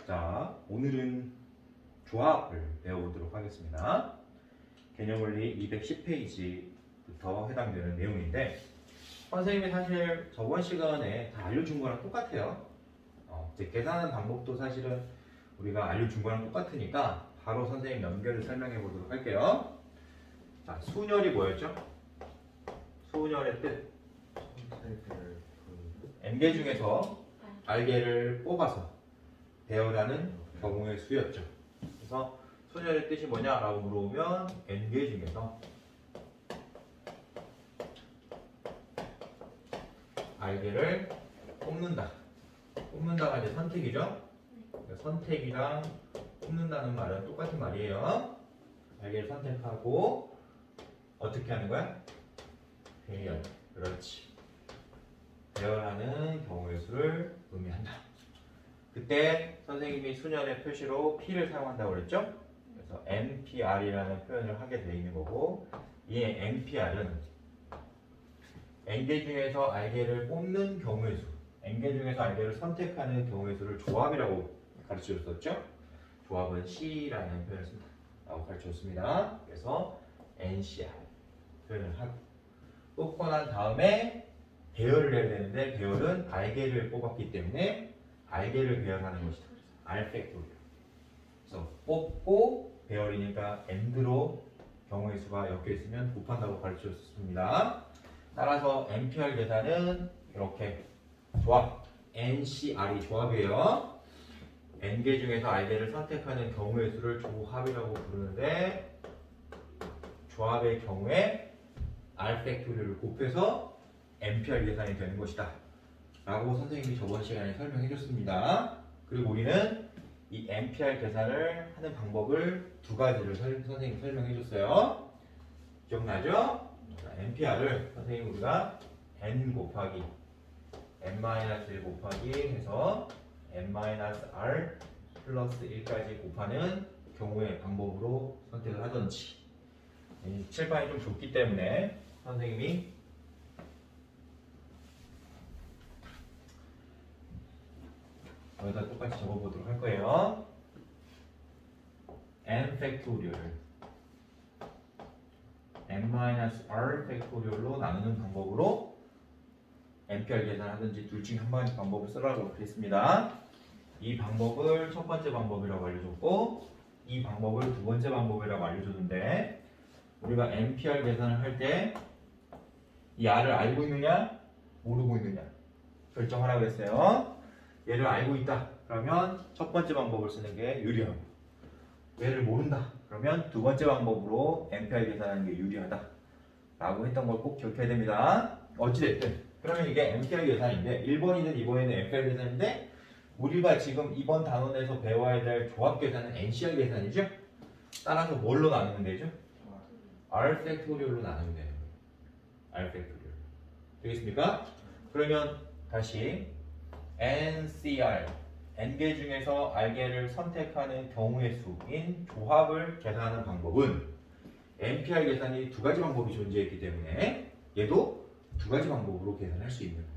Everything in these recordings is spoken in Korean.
자, 오늘은 조합을 배워보도록 하겠습니다. 개념원리 210페이지부터 해당되는 내용인데 선생님이 사실 저번 시간에 다 알려준 거랑 똑같아요. 이제 계산하는 방법도 사실은 우리가 알려준 거랑 똑같으니까 바로 선생님 연결을 설명해 보도록 할게요. 자, 수열이 뭐였죠? 수열의 뜻. N개 중에서 R개를 뽑아서 배열하는 경우의 수였죠. 그래서 수열의 뜻이 뭐냐라고 물어보면 N개 중에서 R개를 뽑는다. 뽑는다가 이제 선택이죠. 선택이랑 뽑는다는 말은 똑같은 말이에요. R개를 선택하고 어떻게 하는 거야? 배열. 그렇지. 배열하는 경우의 수를 의미한다. 그때 선생님이 수열의 표시로 P를 사용한다고 그랬죠? 그래서 NPR이라는 표현을 하게 되어 있는 거고, 이 NPR은 N개 중에서 R개를 뽑는 경우의 수, N개 중에서 R개를 선택하는 경우의 수를 조합이라고 가르쳐줬었죠? 조합은 C라는 표현을 쓴다 라고 가르쳐줬습니다. 그래서 NCR 표현을 하고, 뽑고 난 다음에 배열을 해야 되는데 배열은 R개를 뽑았기 때문에 R개를 배열하는 것이다. R 팩토리얼. 그래서 뽑고 배열이니까 AND로 경우의 수가 엮여 있으면 곱한다고 가르쳐줬습니다. 따라서 NPR 계산은 이렇게 조합, NCR이 조합이에요. N개 중에서 R개를 선택하는 경우의 수를 조합이라고 부르는데, 조합의 경우에 R 팩토리얼을 곱해서 NPR 계산이 되는 것이다 라고 선생님이 저번 시간에 설명해 줬습니다. 그리고 우리는 이 NPR 계산을 하는 방법을 두 가지를 선생님이 설명해 줬어요. 기억나죠? NPR을 선생님 우리가 N 곱하기 N-1 곱하기 해서 N-R 플러스 1까지 곱하는 경우의 방법으로 선택을 하던지, 칠판이 좀 좁기 때문에 선생님이 여기다 똑같이 적어보도록 할 거예요. N 팩토리얼을 N-R 팩토리얼로 나누는 방법으로 NPR 계산하든지 둘 중 한 가지 방법을 쓰라고 했습니다. 이 방법을 첫 번째 방법이라고 알려줬고, 이 방법을 두 번째 방법이라고 알려줬는데, 우리가 NPR 계산을 할 때 이 R을 알고 있느냐 모르고 있느냐 결정하라고 했어요. 얘를 알고 있다 그러면 첫 번째 방법을 쓰는 게 유리하고, 얘를 모른다 그러면 두 번째 방법으로 NPR 계산하는 게 유리하다 라고 했던 걸 꼭 기억해야 됩니다. 어찌됐든 그러면 이게 NPR 계산인데 1번이든 2번이든 NPR 계산인데, 우리가 지금 이번 단원에서 배워야 될 조합 계산은 NCR 계산이죠. 따라서 뭘로 나누면 되죠? R 팩토리얼로 나누면 되는 거예요. R 팩토리얼 되겠습니까? 그러면 다시 NCR, N개 중에서 R개를 선택하는 경우의 수인 조합을 계산하는 방법은 NPR 계산이 두 가지 방법이 존재했기 때문에 얘도 두 가지 방법으로 계산할 수 있는 거예요.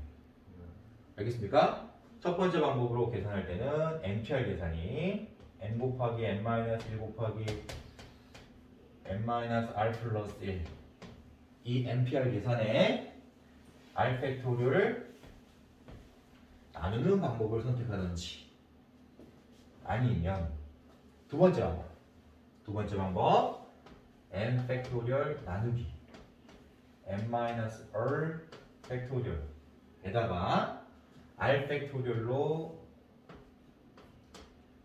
알겠습니까? 첫 번째 방법으로 계산할 때는 NPR 계산이 N 곱하기 N-1 곱하기 N-R 플러스 1, 이 NPR 계산에 R 팩토리얼을 나누는 방법을 선택하든지, 아니면 두 번째 방법 N 팩토리얼 나누기 N-R 팩토리얼에다가 R 팩토리얼로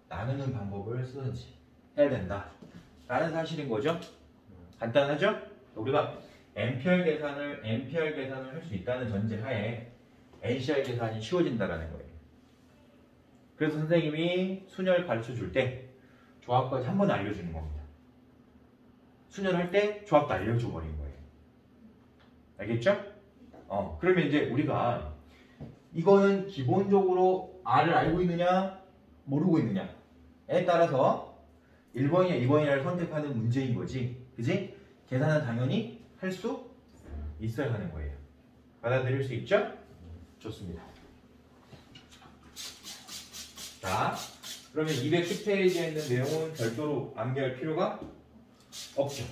나누는 방법을 쓰든지 해야 된다 라는 사실인 거죠. 간단하죠? 우리가 NPR 계산을 할 수 있다는 전제하에 NCR 계산이 쉬워진다라는 거예요. 그래서 선생님이 순열 가르쳐 줄 때 조합까지 한 번에 알려주는 겁니다. 순열할 때 조합도 알려줘 버린 거예요. 알겠죠? 그러면 이제 우리가 이거는 기본적으로 R을 알고 있느냐 모르고 있느냐에 따라서 1번이냐 2번이냐를 선택하는 문제인 거지. 그지? 계산은 당연히 할 수 있어야 하는 거예요. 받아들일 수 있죠? 좋습니다. 자, 그러면 210페이지에 있는 내용은 별도로 암기할 필요가 없죠.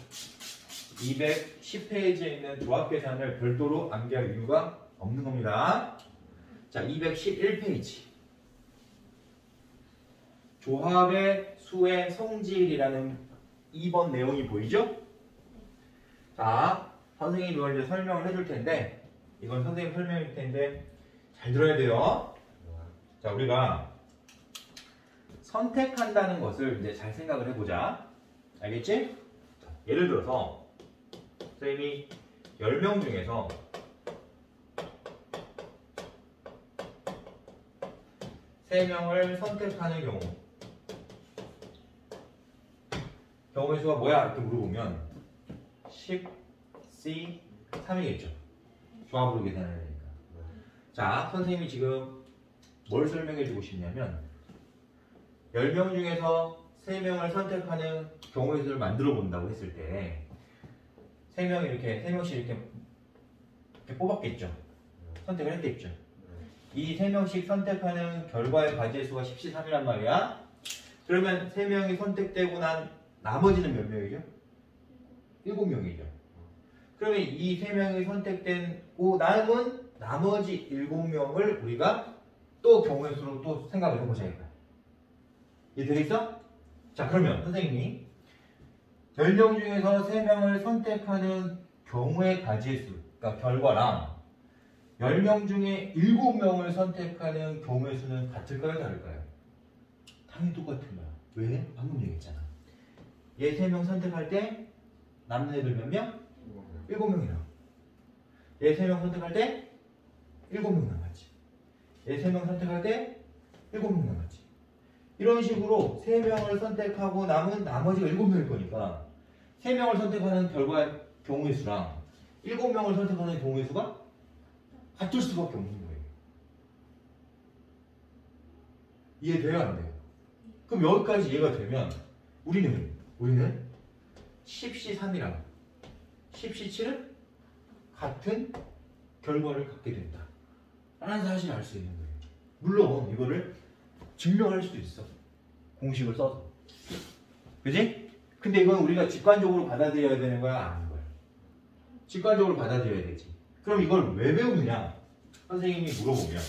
210페이지에 있는 조합 계산을 별도로 암기할 이유가 없는 겁니다. 자, 211페이지. 조합의 수의 성질이라는 2번 내용이 보이죠? 자, 선생님이 이걸 이제 설명을 해줄 텐데, 이건 선생님 설명일 텐데, 잘 들어야 돼요. 자, 우리가 선택한다는 것을 이제 잘 생각을 해보자. 알겠지? 자, 예를 들어서, 선생님이 10명 중에서 3명을 선택하는 경우의 수가 뭐야? 이렇게 물어보면 10C 3이겠죠. 조합으로 계산해야 되니까. 자, 선생님이 지금 뭘 설명해 주고 싶냐면 10명 중에서 3명을 선택하는 경우의 수를 만들어 본다고 했을 때 3명씩 이렇게 뽑았겠죠. 선택을 했겠죠. 이 3명씩 선택하는 결과의 과제의 수가 10C3이란 말이야. 그러면 3명이 선택되고 난 나머지는 몇 명이죠? 7명이죠. 그러면 이 3명이 선택되고 남은 나머지 7명을 우리가 또 경우의 수로 또 생각을 해보자 이거야. 이해되겠어? 자, 그러면 선생님이 10명 중에서 3명을 선택하는 경우의 과제의 수, 그러니까 결과랑 10명 중에 7명을 선택하는 경우의 수는 같을까요? 다를까요? 당연히 똑같은 거야. 왜? 방금 얘기했잖아. 얘 3명 선택할 때 남는 애들 몇 명? 7명이라. 얘 3명 선택할 때 7명 남았지. 얘 3명 선택할 때 7명 남았지. 이런 식으로 3명을 선택하고 남은 나머지가 7명일 거니까 3명을 선택하는 결과의 경우의 수랑 7명을 선택하는 경우의 수가 같을 수밖에 없는 거예요. 이해돼요? 안 돼요? 그럼 여기까지 이해가 되면 우리는 10C3이랑 10C7은 같은 결과를 갖게 된다 라는 사실을 알 수 있는 거예요. 물론 이거를 증명할 수도 있어. 공식을 써서. 그지? 근데 이건 우리가 직관적으로 받아들여야 되는 거야? 아닌 거야? 직관적으로 받아들여야 되지. 그럼 이걸 왜 배우느냐? 선생님이 물어보면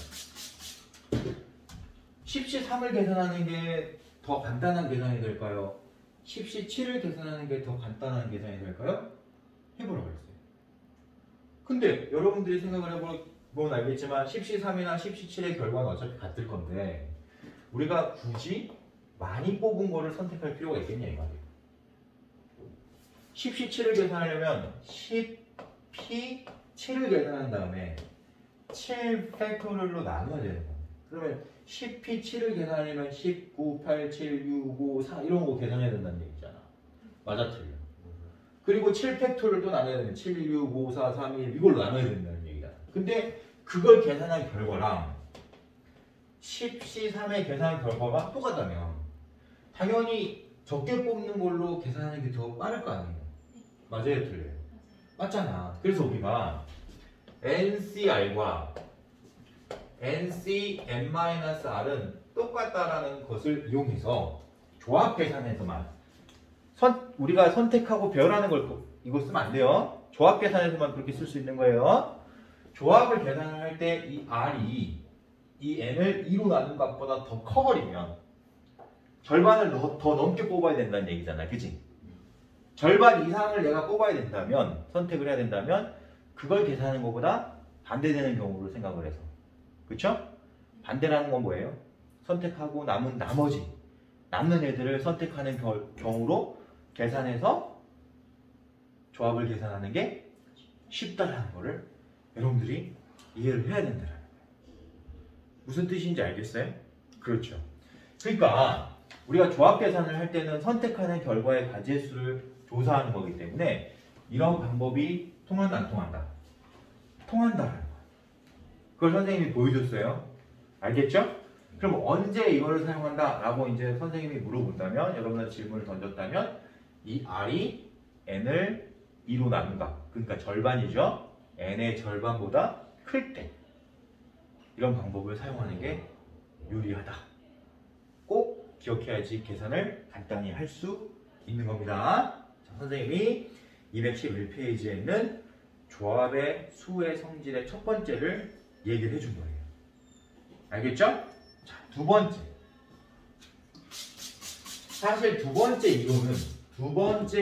10C3을 계산하는 게 더 간단한 계산이 될까요? 10C7을 계산하는 게 더 간단한 계산이 될까요? 해보라고 했어요. 근데 여러분들이 생각을 해보면 알겠지만 10C3이나 10C7의 결과는 어차피 같을 건데 우리가 굳이 많이 뽑은 거를 선택할 필요가 있겠냐 이 말이에요. 10C7을 계산하려면 10P7을 계산한 다음에 7 팩토리얼로 나눠야 되는 거예요. 그러면 10P7을 계산하려면 10, 9, 8, 7, 6, 5, 4 이런 거 계산해야 된다는 얘기잖아. 맞아 틀려. 그리고 7 팩토리얼 또 나눠야 되면 7, 6, 5, 4, 3, 1 이걸로 나눠야 된다는 얘기잖아. 근데 그걸 계산한 결과랑 10C3의 계산 결과가 똑같다면 당연히 적게 뽑는 걸로 계산하는 게 더 빠를 거 아니에요. 맞아요? 틀려요? 맞잖아. 그래서 우리가 NCR과 NCN-R은 똑같다라는 것을 이용해서 조합 계산에서만 우리가 선택하고 별하는 걸 이거 쓰면 안 돼요. 조합 계산에서만 그렇게 쓸 수 있는 거예요. 조합을 계산을 할 때 이 R이 이 N을 2로 나눈 값보다 더 커버리면 절반을 더 넘게 뽑아야 된다는 얘기잖아. 그치? 절반 이상을 내가 뽑아야 된다면 선택을 해야 된다면 그걸 계산하는 것보다 반대되는 경우로 생각을 해서 그쵸? 반대라는 건 뭐예요? 선택하고 남은 남는 애들을 선택하는 경우로 계산해서 조합을 계산하는 게 쉽다라는 거를 여러분들이 이해를 해야 된다는 거예요. 무슨 뜻인지 알겠어요? 그렇죠. 그러니까 우리가 조합 계산을 할 때는 선택하는 결과의 가지수를 조사하는 거기 때문에 이런 방법이 통한다 안 통한다? 통한다라는 거예요. 그걸 선생님이 보여줬어요. 알겠죠? 그럼 언제 이거를 사용한다? 라고 이제 선생님이 물어본다면 여러분들 질문을 던졌다면 이 R이 N을 2로 나눈다. 그러니까 절반이죠. N의 절반보다 클 때 이런 방법을 사용하는 게 유리하다. 꼭 기억해야지 계산을 간단히 할 수 있는 겁니다. 자, 선생님이 211페이지에 있는 조합의 수의 성질의 첫 번째를 얘기를 해준 거예요. 알겠죠? 자, 두 번째. 사실 두 번째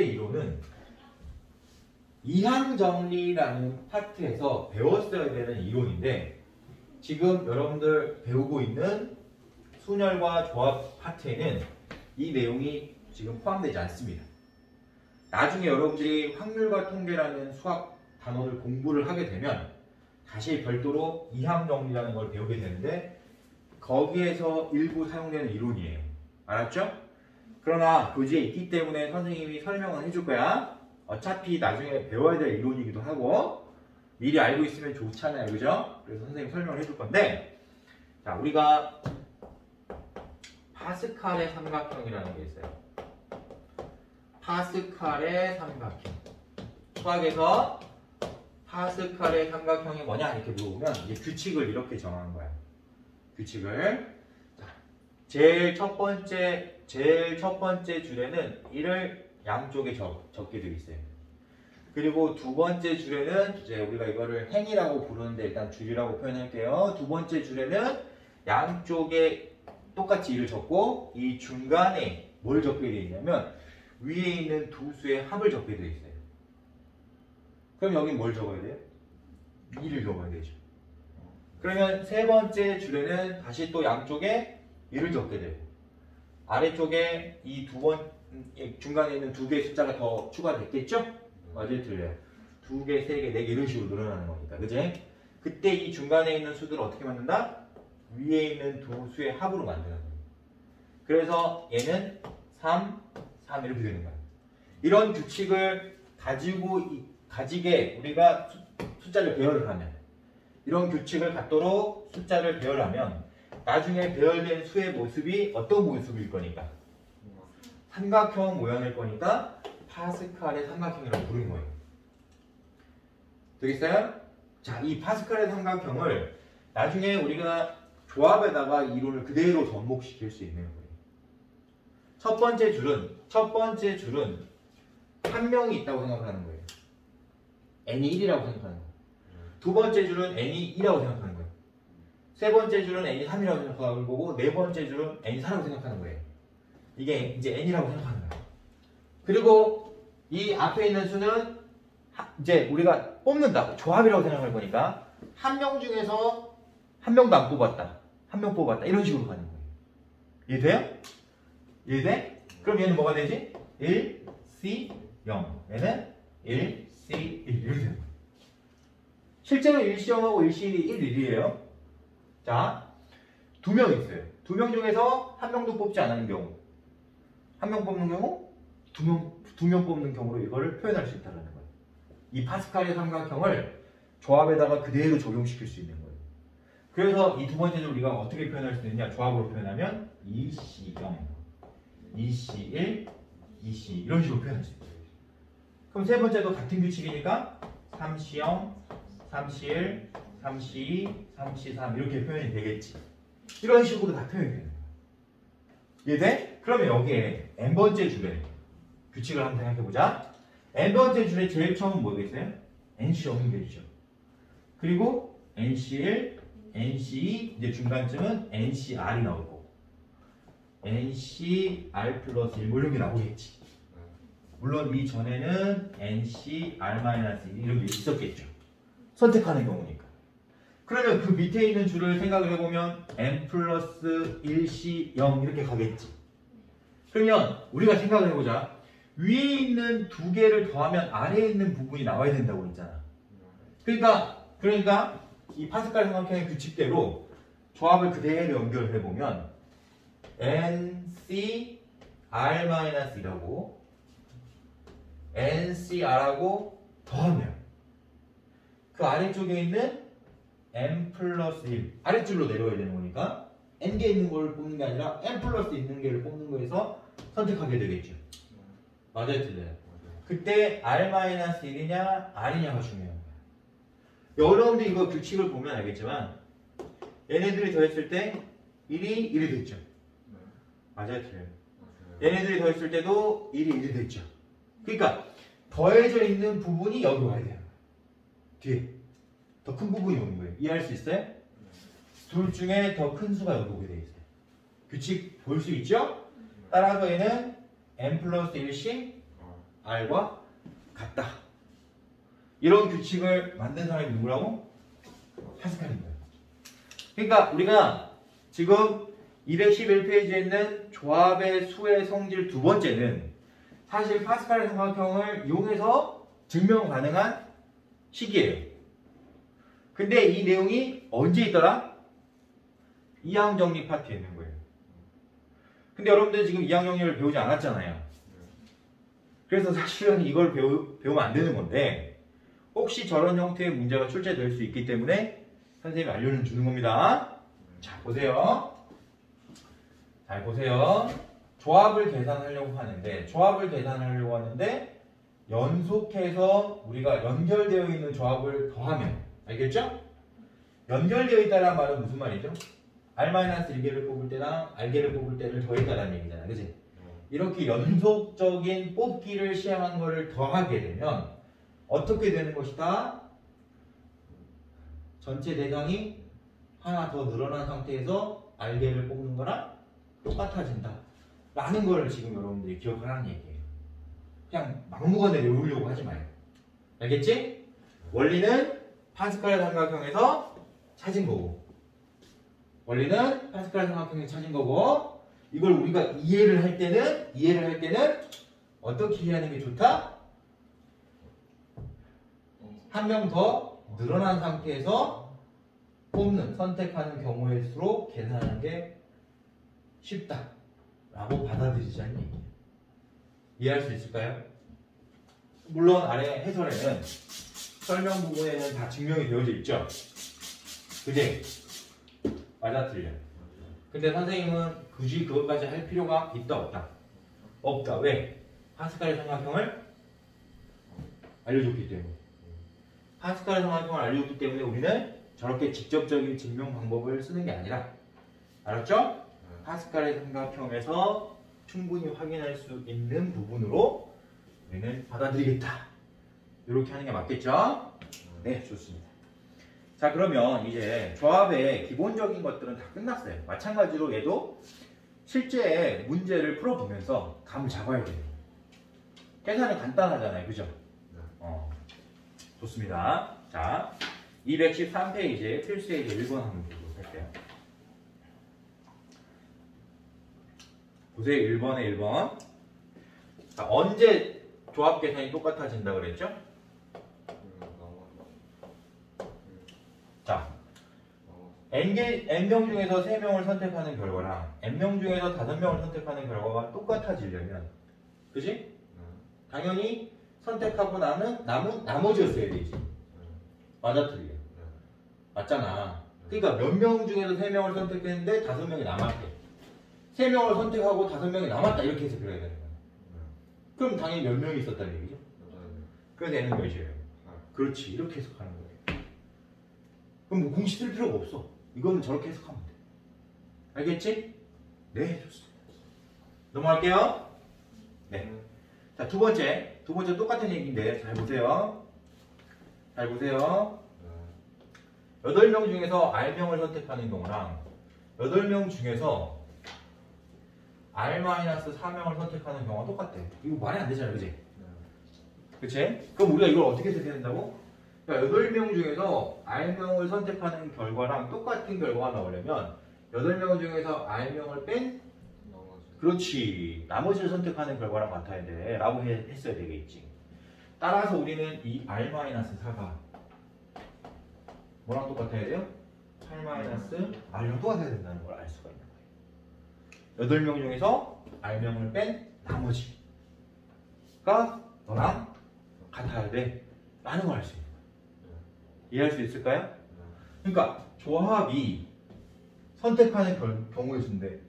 이론은 이항정리라는 파트에서 배웠어야 되는 이론인데 지금 여러분들 배우고 있는 순열과 조합 파트에는 이 내용이 지금 포함되지 않습니다. 나중에 여러분들이 확률과 통계라는 수학 단어를 공부를 하게 되면 다시 별도로 이항정리라는 걸 배우게 되는데 거기에서 일부 사용되는 이론이에요. 알았죠? 그러나 교재에 있기 때문에 선생님이 설명을 해줄 거야. 어차피 나중에 배워야 될 이론이기도 하고 미리 알고 있으면 좋잖아요. 그죠? 그래서 선생님이 설명을 해줄 건데 자, 우리가 파스칼의 삼각형이라는 게 있어요. 파스칼의 삼각형. 수학에서 파스칼의 삼각형이 뭐냐 이렇게 물어보면 이제 규칙을 이렇게 정하는 거야. 규칙을. 자, 제일 첫 번째 줄에는 1을 양쪽에 적게 되어 있어요. 그리고 두 번째 줄에는 이제 우리가 이거를 행이라고 부르는데 일단 줄이라고 표현할게요. 두 번째 줄에는 양쪽에 똑같이 1을 적고 이 중간에 뭘 적게 되어 있냐면 위에 있는 두 수의 합을 적게 되어 있어요. 그럼 여기 뭘 적어야 돼요? 2를 적어야 되죠. 그러면 세 번째 줄에는 다시 또 양쪽에 1을 적게 되고 아래쪽에 이 중간에 있는 두 개의 숫자가 더 추가됐겠죠? 맞아요, 틀려요. 2개, 3개, 4개 이런 식으로 늘어나는 거니까, 그지? 그때 이 중간에 있는 수들을 어떻게 만든다? 위에 있는 두 수의 합으로 만드는 거예요. 그래서 얘는 3, 3 이렇게 되는 거예요. 이런 규칙을 가지게 우리가 숫자를 배열을 하면 이런 규칙을 갖도록 숫자를 배열하면 나중에 배열된 수의 모습이 어떤 모습일 거니까? 삼각형 모양일 거니까 파스칼의 삼각형이라고 부르는 거예요. 되겠어요? 자, 이 파스칼의 삼각형을 나중에 우리가 조합에다가 이론을 그대로 접목시킬 수 있는 거예요. 첫 번째 줄은 한 명이 있다고 생각하는 거예요. n이 1이라고 생각하는 거예요. 두 번째 줄은 n이 2라고 생각하는 거예요. 세 번째 줄은 n이 3이라고 생각하는 거고 네 번째 줄은 n이 4라고 생각하는 거예요. 이게 이제 n이라고 생각하는 거예요. 그리고 이 앞에 있는 수는 이제 우리가 뽑는다. 조합이라고 생각할 거니까 한 명 중에서 한 명도 안 뽑았다. 한 명 뽑았다. 이런 식으로 가는 거예요. 이해돼요? 이해돼? 그럼 얘는 뭐가 되지? 1, C, 0. 얘는 1, C, 1. 이렇게 되는 거예요. 실제로 1C0하고 1C1이 1, 1이에요. 자, 2명 있어요. 2명 중에서 한 명도 뽑지 않은 경우. 한 명 뽑는 경우, 두 명 뽑는 경우로 이거를 표현할 수 있다는 거예요. 이 파스칼의 삼각형을 조합에다가 그대로 적용시킬 수 있는 거예요. 그래서 이 두 번째는 우리가 어떻게 표현할 수 있느냐? 조합으로 표현하면 2C0, 2C1, 2C 이런 식으로 표현할 수 있어요. 그럼 세 번째도 같은 규칙이니까 3C0, 3C1, 3C2, 3C3 이렇게 표현이 되겠지. 이런 식으로 다 표현이 되는 거예요. 이해돼? 그러면 여기에 n번째 줄에 규칙을 한번 생각해보자. n번째 줄에 제일 처음은 뭐겠어요? NC0이 되죠. 그리고 NC1, NC2 이제 중간쯤은 NCR이 나올 거고 NCR 플러스 1 이런 게 나오겠지. 물론 이 전에는 NCR-1 이런 게 있었겠죠. 선택하는 경우니까. 그러면 그 밑에 있는 줄을 생각을 해보면 n 플러스 1C0 이렇게 가겠지. 그러면 우리가 생각을 해보자. 위에 있는 두 개를 더하면 아래에 있는 부분이 나와야 된다고 했잖아. 그러니까 이 파스칼 삼각형의 규칙대로 조합을 그대로 연결을 해보면 NCR-2라고 NCR하고 더하면 그 아래쪽에 있는 n 플러스 1 아래줄로 내려와야 되는 거니까 n개 있는 걸 뽑는 게 아니라 n 플러스 있는 개를 뽑는 거에서 선택하게 되겠죠. 맞아요, 틀려요? 그때 R-1이냐 R이냐가 중요한 거예요. 여러분들 이거 규칙을 보면 알겠지만 얘네들이 더했을 때 1이 1이 됐죠. 맞아요, 틀려요. 얘네들이 더했을 때도 1이 1이 됐죠. 그러니까 더해져 있는 부분이 여기 와야 돼요. 뒤에 더 큰 부분이 오는 거예요. 이해할 수 있어요? 둘 중에 더 큰 수가 여기 오게 돼 있어요. 규칙 볼 수 있죠? 따라서 얘는 n 플러스 1씩 r과 같다. 이런 규칙을 만든 사람이 누구라고? 파스칼인 거예요. 그러니까 우리가 지금 211페이지에 있는 조합의 수의 성질 두 번째는 사실 파스칼의 삼각형을 이용해서 증명 가능한 식이에요. 근데 이 내용이 언제 있더라? 이항정리 파트에 있는 거예요. 근데 여러분들 지금 이항정리를 배우지 않았잖아요. 그래서 사실은 이걸 배우면 안 되는 건데 혹시 저런 형태의 문제가 출제될 수 있기 때문에 선생님이 알려는 주는 겁니다. 자, 보세요. 잘 보세요. 조합을 계산하려고 하는데 연속해서 우리가 연결되어 있는 조합을 더하면 알겠죠? 연결되어 있다는 말은 무슨 말이죠? R-1개를 뽑을 때랑 R개를 뽑을 때를 더했다는 얘기잖아. 그치? 이렇게 연속적인 뽑기를 시행한 거를 더하게 되면 어떻게 되는 것이다? 전체 대상이 하나 더 늘어난 상태에서 R개를 뽑는 거랑 똑같아진다 라는 걸 지금 여러분들이 기억하라는 얘기예요. 그냥 막무가내 외우려고 하지 마요. 알겠지? 원리는 파스칼의 삼각형에서 찾은 거고 이걸 우리가 이해를 할 때는 어떻게 이해하는 게 좋다? 한 명 더 늘어난 상태에서 선택하는 경우의 수로 계산하는 게 쉽다 라고 받아들이자는 얘기예요. 이해할 수 있을까요? 물론 아래 해설에는 설명 부분에는 다 증명이 되어져 있죠. 그지? 맞아, 틀려. 근데 선생님은 굳이 그것까지 할 필요가 있다, 없다? 없다. 왜? 파스칼의 삼각형을 알려줬기 때문에. 파스칼의 삼각형을 알려줬기 때문에 우리는 저렇게 직접적인 증명 방법을 쓰는 게 아니라, 알았죠? 파스칼의 삼각형에서 충분히 확인할 수 있는 부분으로 우리는 받아들이겠다. 이렇게 하는 게 맞겠죠? 네, 좋습니다. 자, 그러면 이제 조합의 기본적인 것들은 다 끝났어요. 마찬가지로 얘도 실제 문제를 풀어보면서 감을 잡아야 돼요. 계산은 간단하잖아요. 그죠? 좋습니다. 자, 213페이지 필수의 1번 한번 보도록 할게요. 보세요. 1번에 1번. 자, 언제 조합 계산이 똑같아진다 그랬죠? 자, N명 중에서 3명을 선택하는 결과랑 N명 중에서 5명을 선택하는 결과가 똑같아지려면, 그지? 당연히 선택하고 남은 나머지였어야 되지. 맞아, 틀려? 맞잖아. 그러니까 몇 명 중에서 3명을 선택했는데 5명이 남았대. 3명을 선택하고 5명이 남았다. 이렇게 해석해야 되는 거야. 그럼 당연히 몇 명이 있었다는 얘기죠? 그래서 N은 몇이에요? 그렇지. 이렇게 해석하는 거예요. 그럼 뭐 공식 쓸 필요가 없어. 이거는 저렇게 해석하면 돼. 알겠지? 네, 좋습니다. 넘어갈게요. 네. 자, 두 번째 똑같은 얘기인데 잘 보세요. 8명 중에서 R명을 선택하는 경우랑 8명 중에서 R-4명을 선택하는 경우가 똑같대. 이거 말이 안 되잖아요. 그치? 그치? 그럼 우리가 이걸 어떻게 해석해야 된다고? 그러니까 8명 중에서 R명을 선택하는 결과랑 똑같은 결과가 나오려면 8명 중에서 R명을 뺀 그렇지. 나머지를 선택하는 결과랑 같아야 돼. 라고 했어야 되겠지. 따라서 우리는 이 R-4가 뭐랑 똑같아야 돼요? 8-R랑 똑같아야 된다는 걸 알 수가 있는 거예요. 8명 중에서 R명을 뺀 나머지가 너랑 같아야 돼. 라는 걸 알 수 있는 거예요. 이해할 수 있을까요? 그러니까 조합이 선택하는 경우의 수인데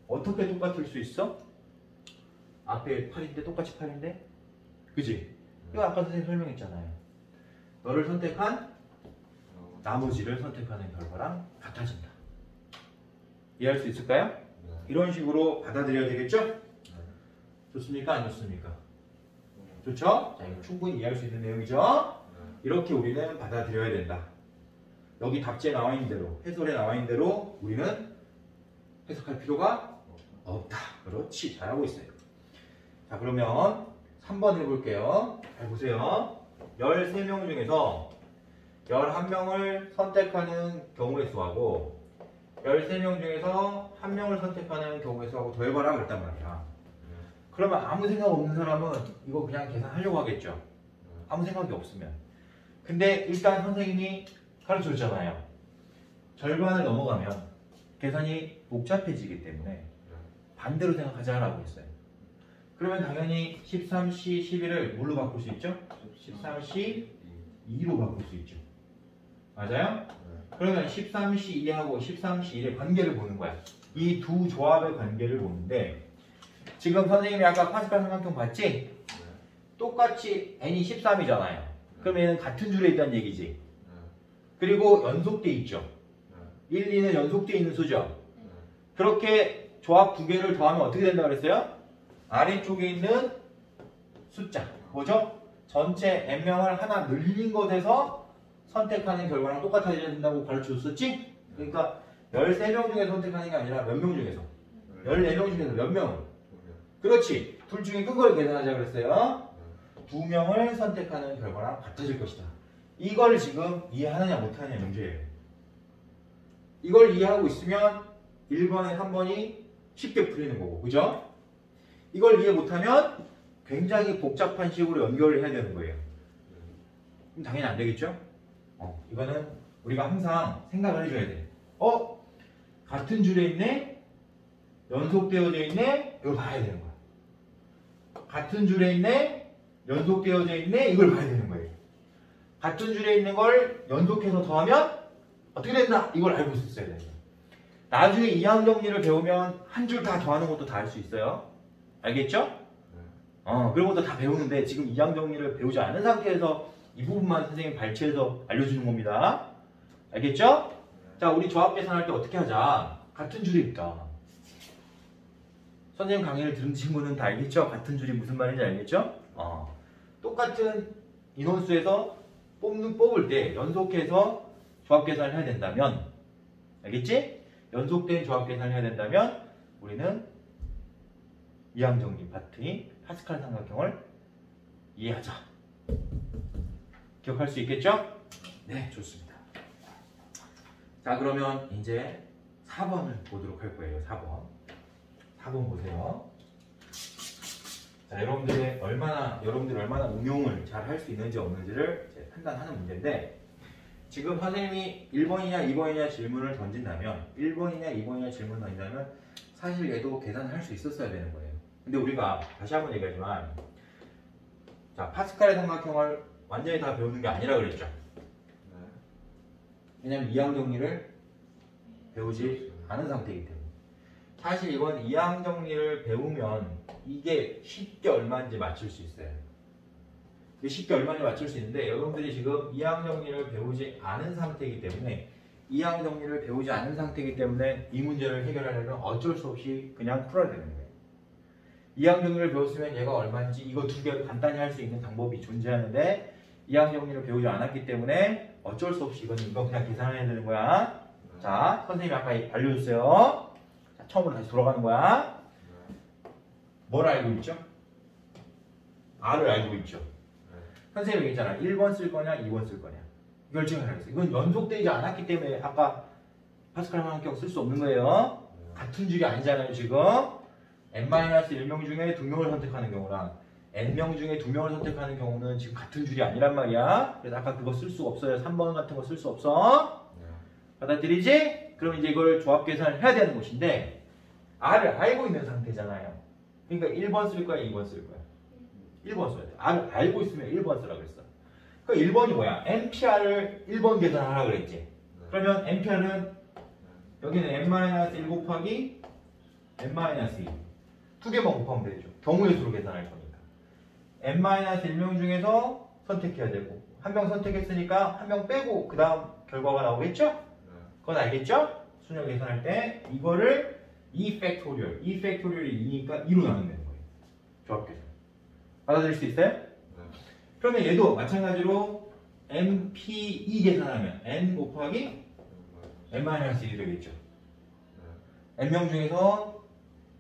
어떻게 똑같을 수 있어? 앞에 8인데 똑같이 8인데? 그지? 이거 아까 선생님 설명했잖아요. 너를 선택한 나머지를 선택하는 결과랑 같아진다. 이해할 수 있을까요? 이런 식으로 받아들여야 되겠죠? 좋습니까? 안 좋습니까? 좋죠? 자, 이거 충분히 이해할 수 있는 내용이죠? 이렇게 우리는 받아들여야 된다. 여기 답지에 나와 있는 대로, 해설에 나와 있는 대로 우리는 해석할 필요가 없다. 그렇지. 잘하고 있어요. 자, 그러면 3번 해볼게요. 잘 보세요. 13명 중에서 11명을 선택하는 경우의 수하고 13명 중에서 1명을 선택하는 경우의 수하고 더해봐라 그랬단 말이야. 그러면 아무 생각 없는 사람은 이거 그냥 계산하려고 하겠죠. 아무 생각이 없으면. 근데 일단 선생님이 가르쳐줬잖아요. 절반을 넘어가면 계산이 복잡해지기 때문에 반대로 생각하자라고 했어요. 그러면 당연히 13C, 11을 뭘로 바꿀 수 있죠? 13C, 2로 바꿀 수 있죠. 맞아요? 그러면 13C, 2하고 13C, 1의 관계를 보는 거야. 이 두 조합의 관계를 보는데 지금 선생님이 아까 파스칼 삼각형 봤지? 똑같이 n이 13이잖아요. 그럼 얘는 같은 줄에 있다는 얘기지. 그리고 연속돼 있죠. 1, 2는 연속돼 있는 수죠. 그렇게 조합 두 개를 더하면 어떻게 된다고 그랬어요? 아래쪽에 있는 숫자, 뭐죠? 전체 n명을 하나 늘린 것에서 선택하는 결과랑 똑같아야 된다고 가르쳐줬었지? 그러니까 13명 중에 선택하는 게 아니라 몇 명 중에서? 14명 중에서 몇 명을? 그렇지. 둘 중에 큰 걸 계산하자 그랬어요. 2명을 선택하는 결과랑 같아질 것이다. 이걸 지금 이해하느냐 못하느냐 문제예요. 이걸 이해하고 있으면 1번에 3번이 쉽게 풀리는 거고, 그죠? 이걸 이해 못하면 굉장히 복잡한 식으로 연결을 해야 되는 거예요. 그럼 당연히 안 되겠죠? 이거는 우리가 항상 생각을 해줘야 돼. 같은 줄에 있네? 연속되어져 있네? 이걸 봐야 되는 거야. 같은 줄에 있네? 연속되어져 있네? 이걸 봐야 되는 거예요. 같은 줄에 있는 걸 연속해서 더하면 어떻게 된다? 이걸 알고 있었어야 돼요. 나중에 이항 정리를 배우면 한 줄 다 더하는 것도 다 할 수 있어요. 알겠죠? 그런 것도 다 배우는데 지금 이항 정리를 배우지 않은 상태에서 이 부분만 선생님 발췌해서 알려주는 겁니다. 알겠죠? 자, 우리 조합 계산할 때 어떻게 하자? 같은 줄이 있다. 선생님 강의를 들은 친구는 다 알겠죠? 같은 줄이 무슨 말인지 알겠죠? 똑같은 인원수에서 뽑을 때 연속해서 조합 계산을 해야 된다면, 알겠지? 연속된 조합 계산을 해야 된다면 우리는 이항정리 파트인 파스칼 삼각형을 이해하자. 기억할 수 있겠죠? 네, 좋습니다. 자, 그러면 이제 4번을 보도록 할 거예요. 4번 보세요. 자, 여러분들이 얼마나 응용을 잘 할 수 있는지 없는지를 이제 판단하는 문제인데, 지금 선생님이 1번이냐 2번이냐 질문을 던진다면, 1번이냐 2번이냐 질문을 던진다면 사실 얘도 계산을 할 수 있었어야 되는 거예요. 근데 우리가 다시 한번 얘기하지만, 자, 파스칼의 삼각형을 완전히 다 배우는 게 아니라 그랬죠. 왜냐면 이항 정리를 배우지 않은 상태이기 때문에. 사실 이건 이항 정리를 배우면 이게 쉽게 얼마인지 맞출 수 있어요. 쉽게 얼마인지 맞출 수 있는데, 여러분들이 지금 이항 정리를 배우지 않은 상태이기 때문에, 이항 정리를 배우지 않은 상태이기 때문에 이 문제를 해결하려면 어쩔 수 없이 그냥 풀어야 되는 거예요. 이항 정리를 배웠으면 얘가 얼마인지 이거 두 개 간단히 할 수 있는 방법이 존재하는데, 이항 정리를 배우지 않았기 때문에 어쩔 수 없이 이거 그냥 계산해야 되는 거야. 자, 선생님이 아까 알려줬어요. 자, 처음으로 다시 돌아가는 거야. 뭘 알고 있죠? R을 알고 있죠. 선생님이 얘기했잖아. 1번 쓸 거냐 2번 쓸 거냐. 이걸 지금 알겠어. 이건 연속되지 않았기 때문에 아까 파스칼 삼각형 쓸 수 없는 거예요. 같은 줄이 아니잖아요 지금. n-1명 중에 2명을 선택하는 경우랑 n명 중에 2명을 선택하는 경우는 지금 같은 줄이 아니란 말이야. 그래서 아까 그거 쓸 수 없어요. 3번 같은 거 쓸 수 없어. 받아들이지? 그럼 이제 이걸 조합 계산을 해야 되는 것인데, R을 알고 있는 상태잖아요. 그러니까 1번 쓸 거야 2번 쓸 거야? 1번 써야 돼. R을 알고 있으면 1번 쓰라고 그랬어. 그 1번이 뭐야? NPR을 1번 계산하라고 그랬지. 그러면 NPR은 여기는 n-1 곱하기 n-2 두 개만 곱하면 되죠. 경우의 수로 계산할 거니까. n-1명 중에서 선택해야 되고, 한 명 선택했으니까 한 명 빼고 그 다음 결과가 나오겠죠? 그건 알겠죠? 수능 계산할 때 이거를 2 팩토리얼. 2 팩토리얼이 2니까 2로 나누면 되는 거예요. 조합계산. 받아들일 수 있어요? 네. 그러면 얘도 마찬가지로 MP2 계산하면 n 곱하기 n-1이 되겠죠. n명 중에서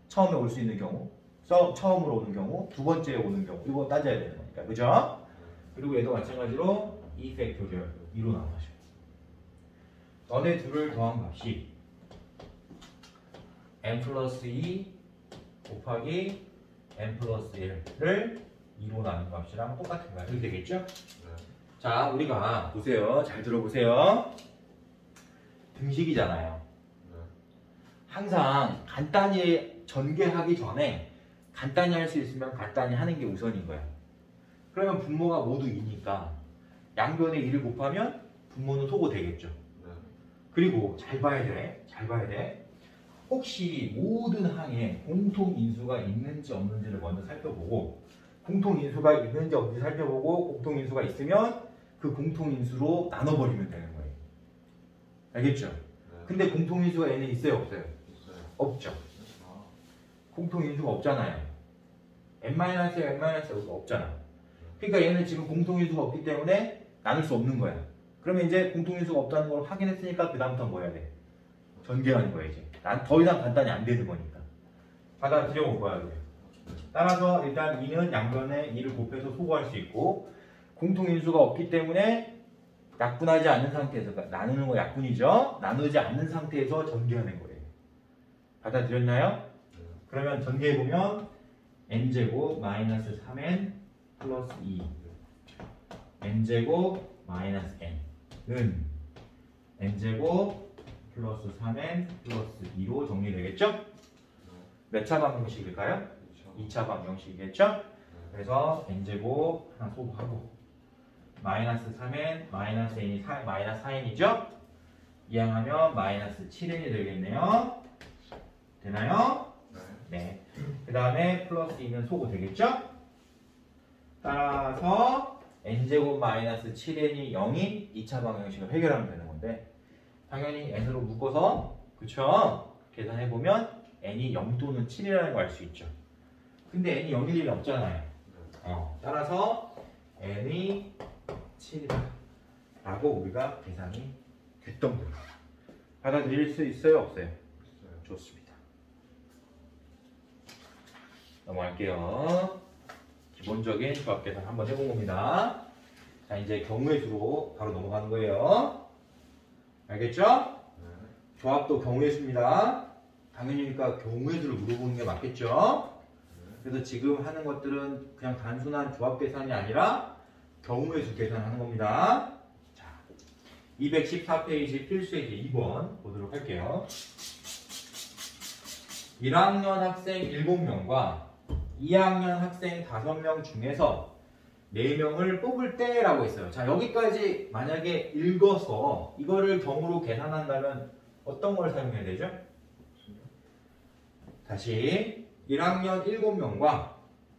처음에 올 수 있는 경우, 처음으로 오는 경우, 두 번째에 오는 경우, 이거 따져야 되는 거니까, 그죠? 그리고 얘도 마찬가지로 2 팩토리얼 2로 나눠줘. 너네 둘을 더한 값이 n 플러스 2 곱하기 n 플러스 1을 2로 나눈 값이랑 똑같은 거야. 이렇게 되겠죠? 네. 자, 우리가 보세요. 잘 들어보세요. 등식이잖아요. 네. 항상 간단히 전개하기 전에 간단히 할 수 있으면 간단히 하는 게 우선인 거야. 그러면 분모가 모두 2니까 양변에 2를 곱하면 분모는 소거 되겠죠. 네. 그리고 잘 봐야 돼. 잘 봐야 돼. 혹시 모든 항에 공통인수가 있는지 없는지를 먼저 살펴보고 공통인수가 있는지 없는지 살펴보고 공통인수가 있으면 그 공통인수로 나눠버리면 되는 거예요. 알겠죠? 네. 근데 공통인수가 n에 있어요? 없어요? 있어요. 없죠. 아. 공통인수가 없잖아요. n-1가 없잖아. 그러니까 얘는 지금 공통인수가 없기 때문에 나눌 수 없는 거야. 그러면 이제 공통인수가 없다는 걸 확인했으니까 그 다음부터 뭐 해야 돼? 전개하는 거야 이제. 난 더 이상 간단히 안 되는 거니까. 받아들여 올 거야. 그래. 따라서 일단 2는 양변에 2를 곱해서 소거할 수 있고 공통인수가 없기 때문에 약분하지 않는 상태에서, 그러니까 나누는 거 약분이죠. 나누지 않는 상태에서 전개하는 거예요. 받아들였나요? 그러면 전개해보면 n제곱 마이너스 3n 플러스 2 n제곱 마이너스 n은 n제곱 플러스 3n 플러스 2로 정리되겠죠? 몇 차 방정식일까요? 2차 방정식이겠죠? 그래서 n제곱 하나 소부하고 마이너스 3n 마이너스 n이 마이너스 4n이죠? 이항하면 마이너스 7n이 되겠네요. 되나요? 네. 그 다음에 플러스 2는 소거 되겠죠? 따라서 n제곱 마이너스 7n이 0인 2차 방정식을 해결하면 되는 건데 당연히 n으로 묶어서 그쵸? 계산해보면 n이 0 또는 7이라는 걸 알 수 있죠. 근데 n이 0일 일이 없잖아요. 따라서 n이 7이다 라고 우리가 계산이 됐던 거예요. 받아들일 수 있어요? 없어요? 있어요. 좋습니다. 넘어갈게요. 기본적인 조합 계산 한번 해본 겁니다. 자, 이제 경우의 수로 바로 넘어가는 거예요. 알겠죠? 네. 조합도 경우의 수입니다. 당연히니까 경우의 수를 물어보는 게 맞겠죠? 그래서 지금 하는 것들은 그냥 단순한 조합 계산이 아니라 경우의 수 계산하는 겁니다. 자, 214페이지 필수예제 2번 보도록 할게요. 1학년 학생 7명과 2학년 학생 5명 중에서 4명을 뽑을 때라고 했어요. 자, 여기까지 만약에 읽어서 이거를 경우로 계산한다면 어떤 걸 사용해야 되죠? 다시 1학년 7명과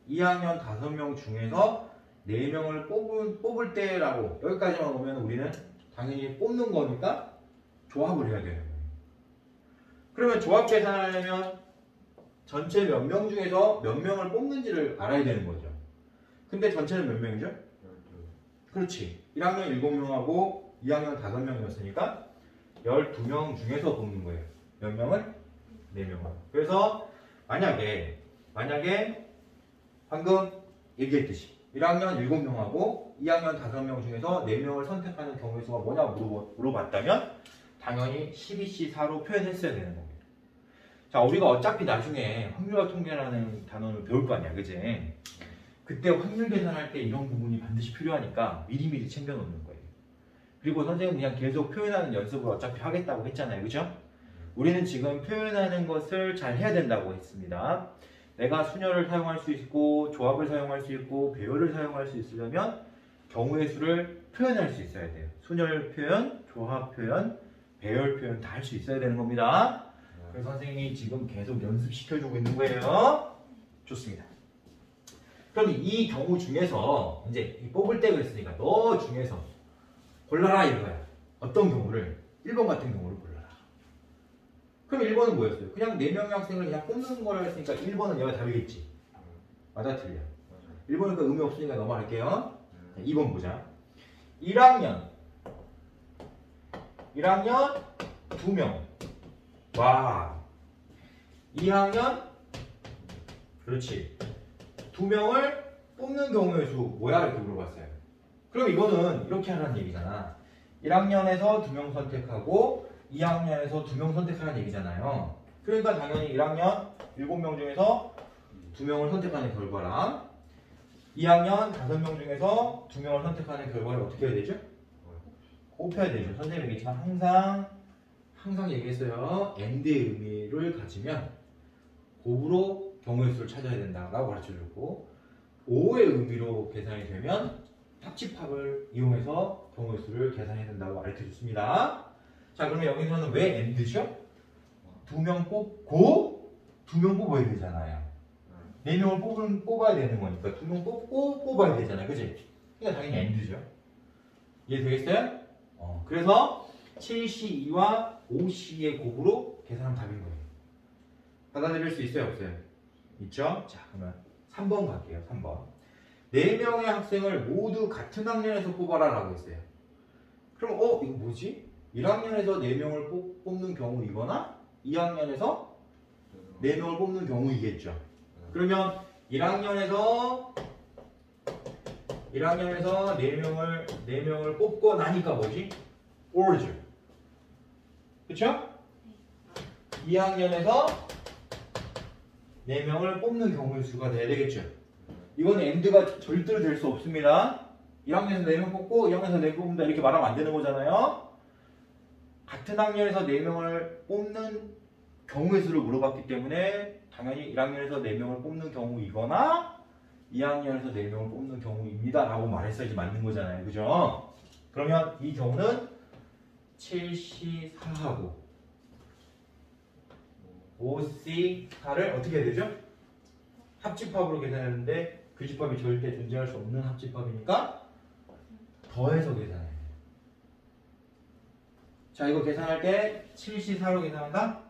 2학년 5명 중에서 4명을 뽑을 때라고 여기까지만 오면 우리는 당연히 뽑는 거니까 조합을 해야 되는 거예요. 그러면 조합 계산하려면 전체 몇 명 중에서 몇 명을 뽑는지를 알아야 되는 거죠. 근데 전체는 몇 명이죠? 12. 그렇지. 1학년 7명하고 2학년 5명이었으니까 12명 중에서 뽑는 거예요. 몇 명을? 4명을. 그래서 만약에 방금 얘기했듯이 1학년 7명하고 2학년 5명 중에서 4명을 선택하는 경우의 수가 뭐냐 물어봤다면 당연히 12C4로 표현했어야 되는 겁니다. 자, 우리가 어차피 나중에 확률과 통계라는 단어를 배울 거 아니야, 그지? 그때 확률 계산할 때 이런 부분이 반드시 필요하니까 미리미리 챙겨놓는 거예요. 그리고 선생님은 그냥 계속 표현하는 연습을 어차피 하겠다고 했잖아요, 그죠? 우리는 지금 표현하는 것을 잘 해야 된다고 했습니다. 내가 순열을 사용할 수 있고 조합을 사용할 수 있고 배열을 사용할 수 있으려면 경우의 수를 표현할 수 있어야 돼요. 순열 표현, 조합 표현, 배열 표현 다 할 수 있어야 되는 겁니다. 그래서 선생님이 지금 계속 연습시켜주고 있는 거예요. 좋습니다. 그럼 이 경우 중에서 이제 뽑을 때 그랬으니까 너 중에서 골라라 이거야. 어떤 경우를? 1번 같은 경우를 골라라. 그럼 1번은 뭐였어요? 그냥 4명의 학생을 그냥 뽑는 거라 했으니까 1번은 얘가 답이겠지. 맞아 틀려. 1번은 그 의미 없으니까 넘어갈게요. 자, 2번 보자. 1학년 2명. 와. 2학년 그렇지. 2명을 뽑는 경우의 수 뭐야? 이렇게 물어봤어요. 그럼 이거는 이렇게 하라는 얘기잖아. 1학년에서 2명 선택하고 2학년에서 2명 선택하라는 얘기잖아요. 그러니까 당연히 1학년 7명 중에서 2명을 선택하는 결과랑 2학년 5명 중에서 2명을 선택하는 결과를 어떻게 해야 되죠? 곱해야 되죠. 선생님이 얘기했지만 항상 얘기했어요. AND의 의미를 가지면 곱으로 경우의 수를 찾아야 된다라고 가르쳐줬고 5의 의미로 계산이 되면 합집합을 이용해서 경우의 수를 계산해야 된다고 가르쳐줬습니다. 자, 그러면 여기서는 왜 AND죠? 2명 뽑고 2명 뽑아야 되잖아요. 4명을 뽑아야 되는 거니까 2명 뽑고 뽑아야 되잖아요. 그치? 그러니까 당연히 AND죠. 이해되겠어요? 그래서 7C2와 5C의 곱으로 계산하면 답인 거예요. 받아들일 수 있어요? 없어요? 있죠? 자, 그러면 3번 갈게요. 3번. 4명의 학생을 모두 같은 학년에서 뽑아라 라고 했어요. 그럼 이거 뭐지? 1학년에서 4명을 뽑는 경우이거나 2학년에서 4명을 뽑는 경우이겠죠. 그러면 1학년에서 4명을 뽑고 나니까 뭐지? or죠. 그쵸? 2학년에서 4명을 뽑는 경우의 수가 돼야 되겠죠. 이거는 AND가 절대로 될 수 없습니다. 1학년에서 4명 뽑고 2학년에서 4명 뽑는다 이렇게 말하면 안 되는 거잖아요. 같은 학년에서 4명을 뽑는 경우의 수를 물어봤기 때문에 당연히 1학년에서 4명을 뽑는 경우이거나 2학년에서 4명을 뽑는 경우입니다 라고 말했어야지 맞는 거잖아요. 그죠? 그러면 이 경우는 7C4하고 5C4를 어떻게 해야 되죠? 합집합으로 계산했는데 그 집합이 절대 존재할 수 없는 합집합이니까 더해서 계산해야 돼요. 자, 이거 계산할 때 7C4로 계산한다?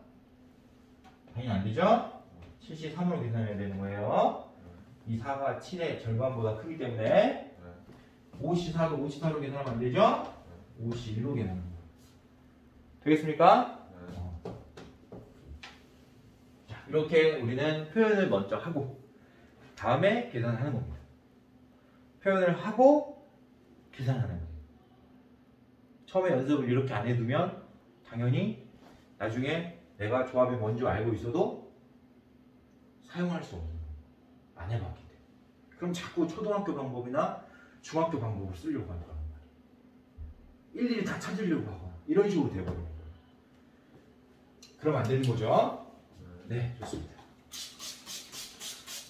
당연히 안 되죠? 7C3으로 계산해야 되는 거예요. 이 4가 7의 절반보다 크기 때문에 5C4도 5C4로 계산하면 안 되죠? 5C1로 계산합니다. 되겠습니까? 자, 이렇게 우리는 표현을 먼저 하고 다음에 계산하는 겁니다. 표현을 하고 계산하는 거예요. 처음에 연습을 이렇게 안 해두면 당연히 나중에 내가 조합이 뭔지 알고 있어도 사용할 수 없는 거예요. 안 해봤기 때문에. 그럼 자꾸 초등학교 방법이나 중학교 방법을 쓰려고 하는 거예요. 일일이 다 찾으려고 하거나 이런 식으로 돼버리는 거예요. 그럼 안 되는 거죠? 네, 좋습니다.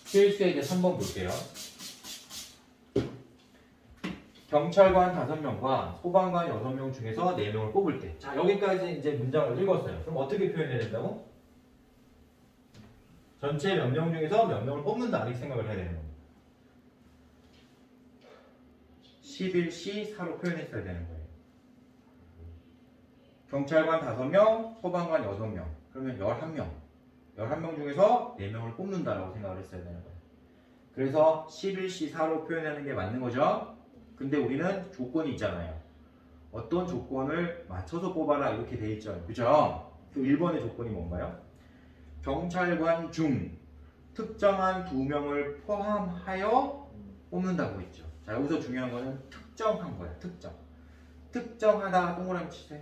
필수에 이제 3번 볼게요. 경찰관 5명과 소방관 6명 중에서 4명을 뽑을 때. 자, 여기까지 이제 문장을 읽었어요. 그럼 어떻게 표현해야 된다고? 전체 몇 명 중에서 몇 명을 뽑는다 이렇게 생각을 해야 되는 겁니다. 11C4로 표현했어야 되는 거예요. 경찰관 5명, 소방관 6명. 그러면 11명. 11명 중에서 4명을 뽑는다라고 생각을 했어야 되는 거예요. 그래서 11C4로 표현하는 게 맞는 거죠. 근데 우리는 조건이 있잖아요. 어떤 조건을 맞춰서 뽑아라 이렇게 돼 있죠. 그죠? 그 1번의 조건이 뭔가요? 경찰관 중 특정한 2명을 포함하여 뽑는다고 했죠. 자, 여기서 중요한 거는 특정한 거야. 특정하다 동그라미 치세요.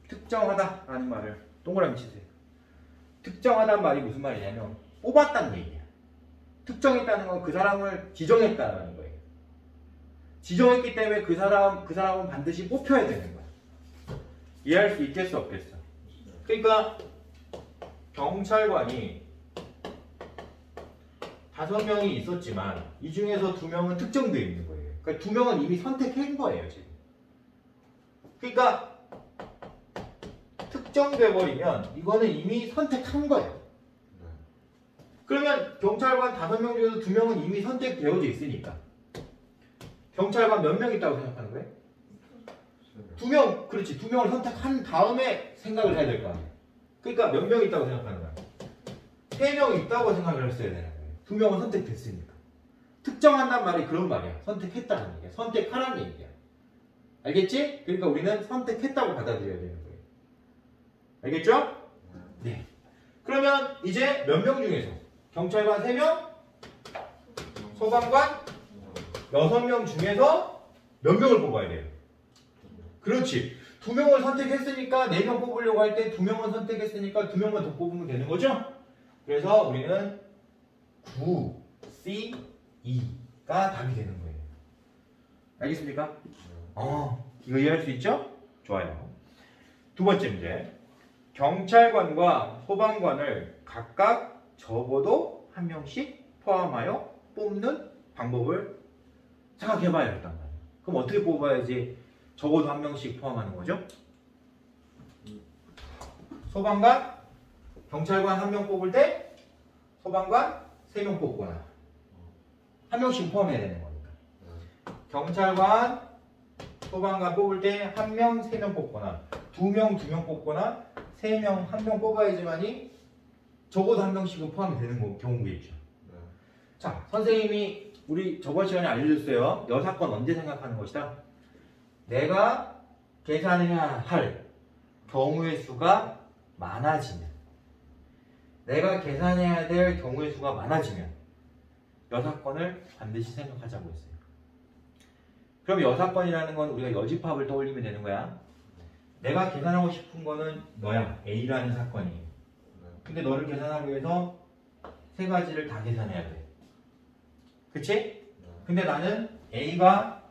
특정하다라는 말을 동그라미 치세요. 특정하다는 말이 무슨 말이냐면 뽑았다는 얘기야. 특정했다는 건 그 사람을 지정했다는 거예요. 지정했기 때문에 그 사람은 반드시 뽑혀야 되는 거야. 이해할 수 있겠어 없겠어? 그러니까 경찰관이 5명이 있었지만 이 중에서 2명은 특정되어 있는 거예요. 그러니까 2명은 이미 선택한 거예요, 지금. 그러니까 특정돼 버리면 이거는 이미 선택한 거예요. 그러면 경찰관 5명 중에서 2명은 이미 선택되어져 있으니까 경찰관 몇 명 있다고 생각하는 거예요? 그렇지. 2명을 선택한 다음에 생각을 해야 될 거 아니야. 그러니까 몇 명 있다고 생각하는 거야? 3명 있다고 생각을 했어야 되는 거예요. 2명은 선택됐으니까. 특정한단 말이 그런 말이야. 선택했다는 얘기야. 선택하라는 얘기야. 알겠지? 그러니까 우리는 선택했다고 받아들여야 되는 거예요. 알겠죠? 네. 그러면 이제 몇 명 중에서 경찰관 3명, 소방관 6명 중에서 몇 명을 뽑아야 돼요? 그렇지. 2명을 선택했으니까 4명 뽑으려고 할 때 2명은 선택했으니까 2명만 더 뽑으면 되는 거죠? 그래서 우리는 9, C, 2가 답이 되는 거예요. 알겠습니까? 이거 이해할 수 있죠? 좋아요. 두 번째 문제. 경찰관과 소방관을 각각 적어도 한 명씩 포함하여 뽑는 방법을 생각해봐야 했단 말이에요. 그럼 어떻게 뽑아야지 적어도 한 명씩 포함하는 거죠? 소방관, 경찰관 1명 뽑을 때 소방관 3명 뽑거나 한 명씩 포함해야 되는 거니까. 경찰관, 소방관 뽑을 때 1명, 3명 뽑거나 2명, 2명 뽑거나 3명, 1명 뽑아야지만이 적어도 한 명씩은 포함이 되는 경우겠죠. 자, 선생님이 우리 저번 시간에 알려줬어요. 여사건 언제 생각하는 것이다? 내가 계산해야 할 경우의 수가 많아지면, 내가 계산해야 될 경우의 수가 많아지면 여사건을 반드시 생각하자고 했어요. 그럼 여사건이라는 건 우리가 여집합을 떠올리면 되는 거야. 내가 계산하고 싶은 거는 너야. A라는 사건이. 근데 너를 계산하기 위해서 3가지를 다 계산해야 돼. 그치? 근데 나는 A가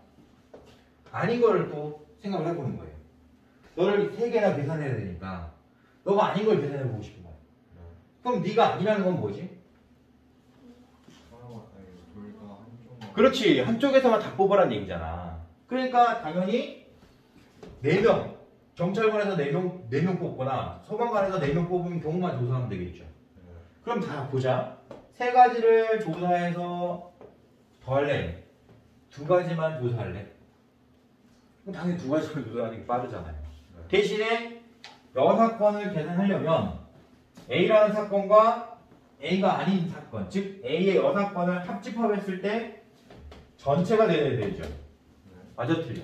아닌 걸 또 생각을 해보는 거예요. 너를 3개나 계산해야 되니까 너가 아닌 걸 계산해보고 싶은 거야. 그럼 네가 아니라는 건 뭐지? 그렇지. 한쪽에서만 다 뽑으라는 얘기잖아. 그러니까 당연히 4명, 경찰관에서 4명 뽑거나 소방관에서 4명 뽑으면 경우만 조사하면 되겠죠. 그럼 다 보자. 3가지를 조사해서 더 할래? 2가지만 조사할래? 그럼 당연히 2가지만 조사하는 게 빠르잖아요. 대신에 여사건을 계산하려면 A라는 사건과 A가 아닌 사건, 즉 A의 여사건을 합집합했을 때 전체가 돼야 되죠. 맞아, 틀려.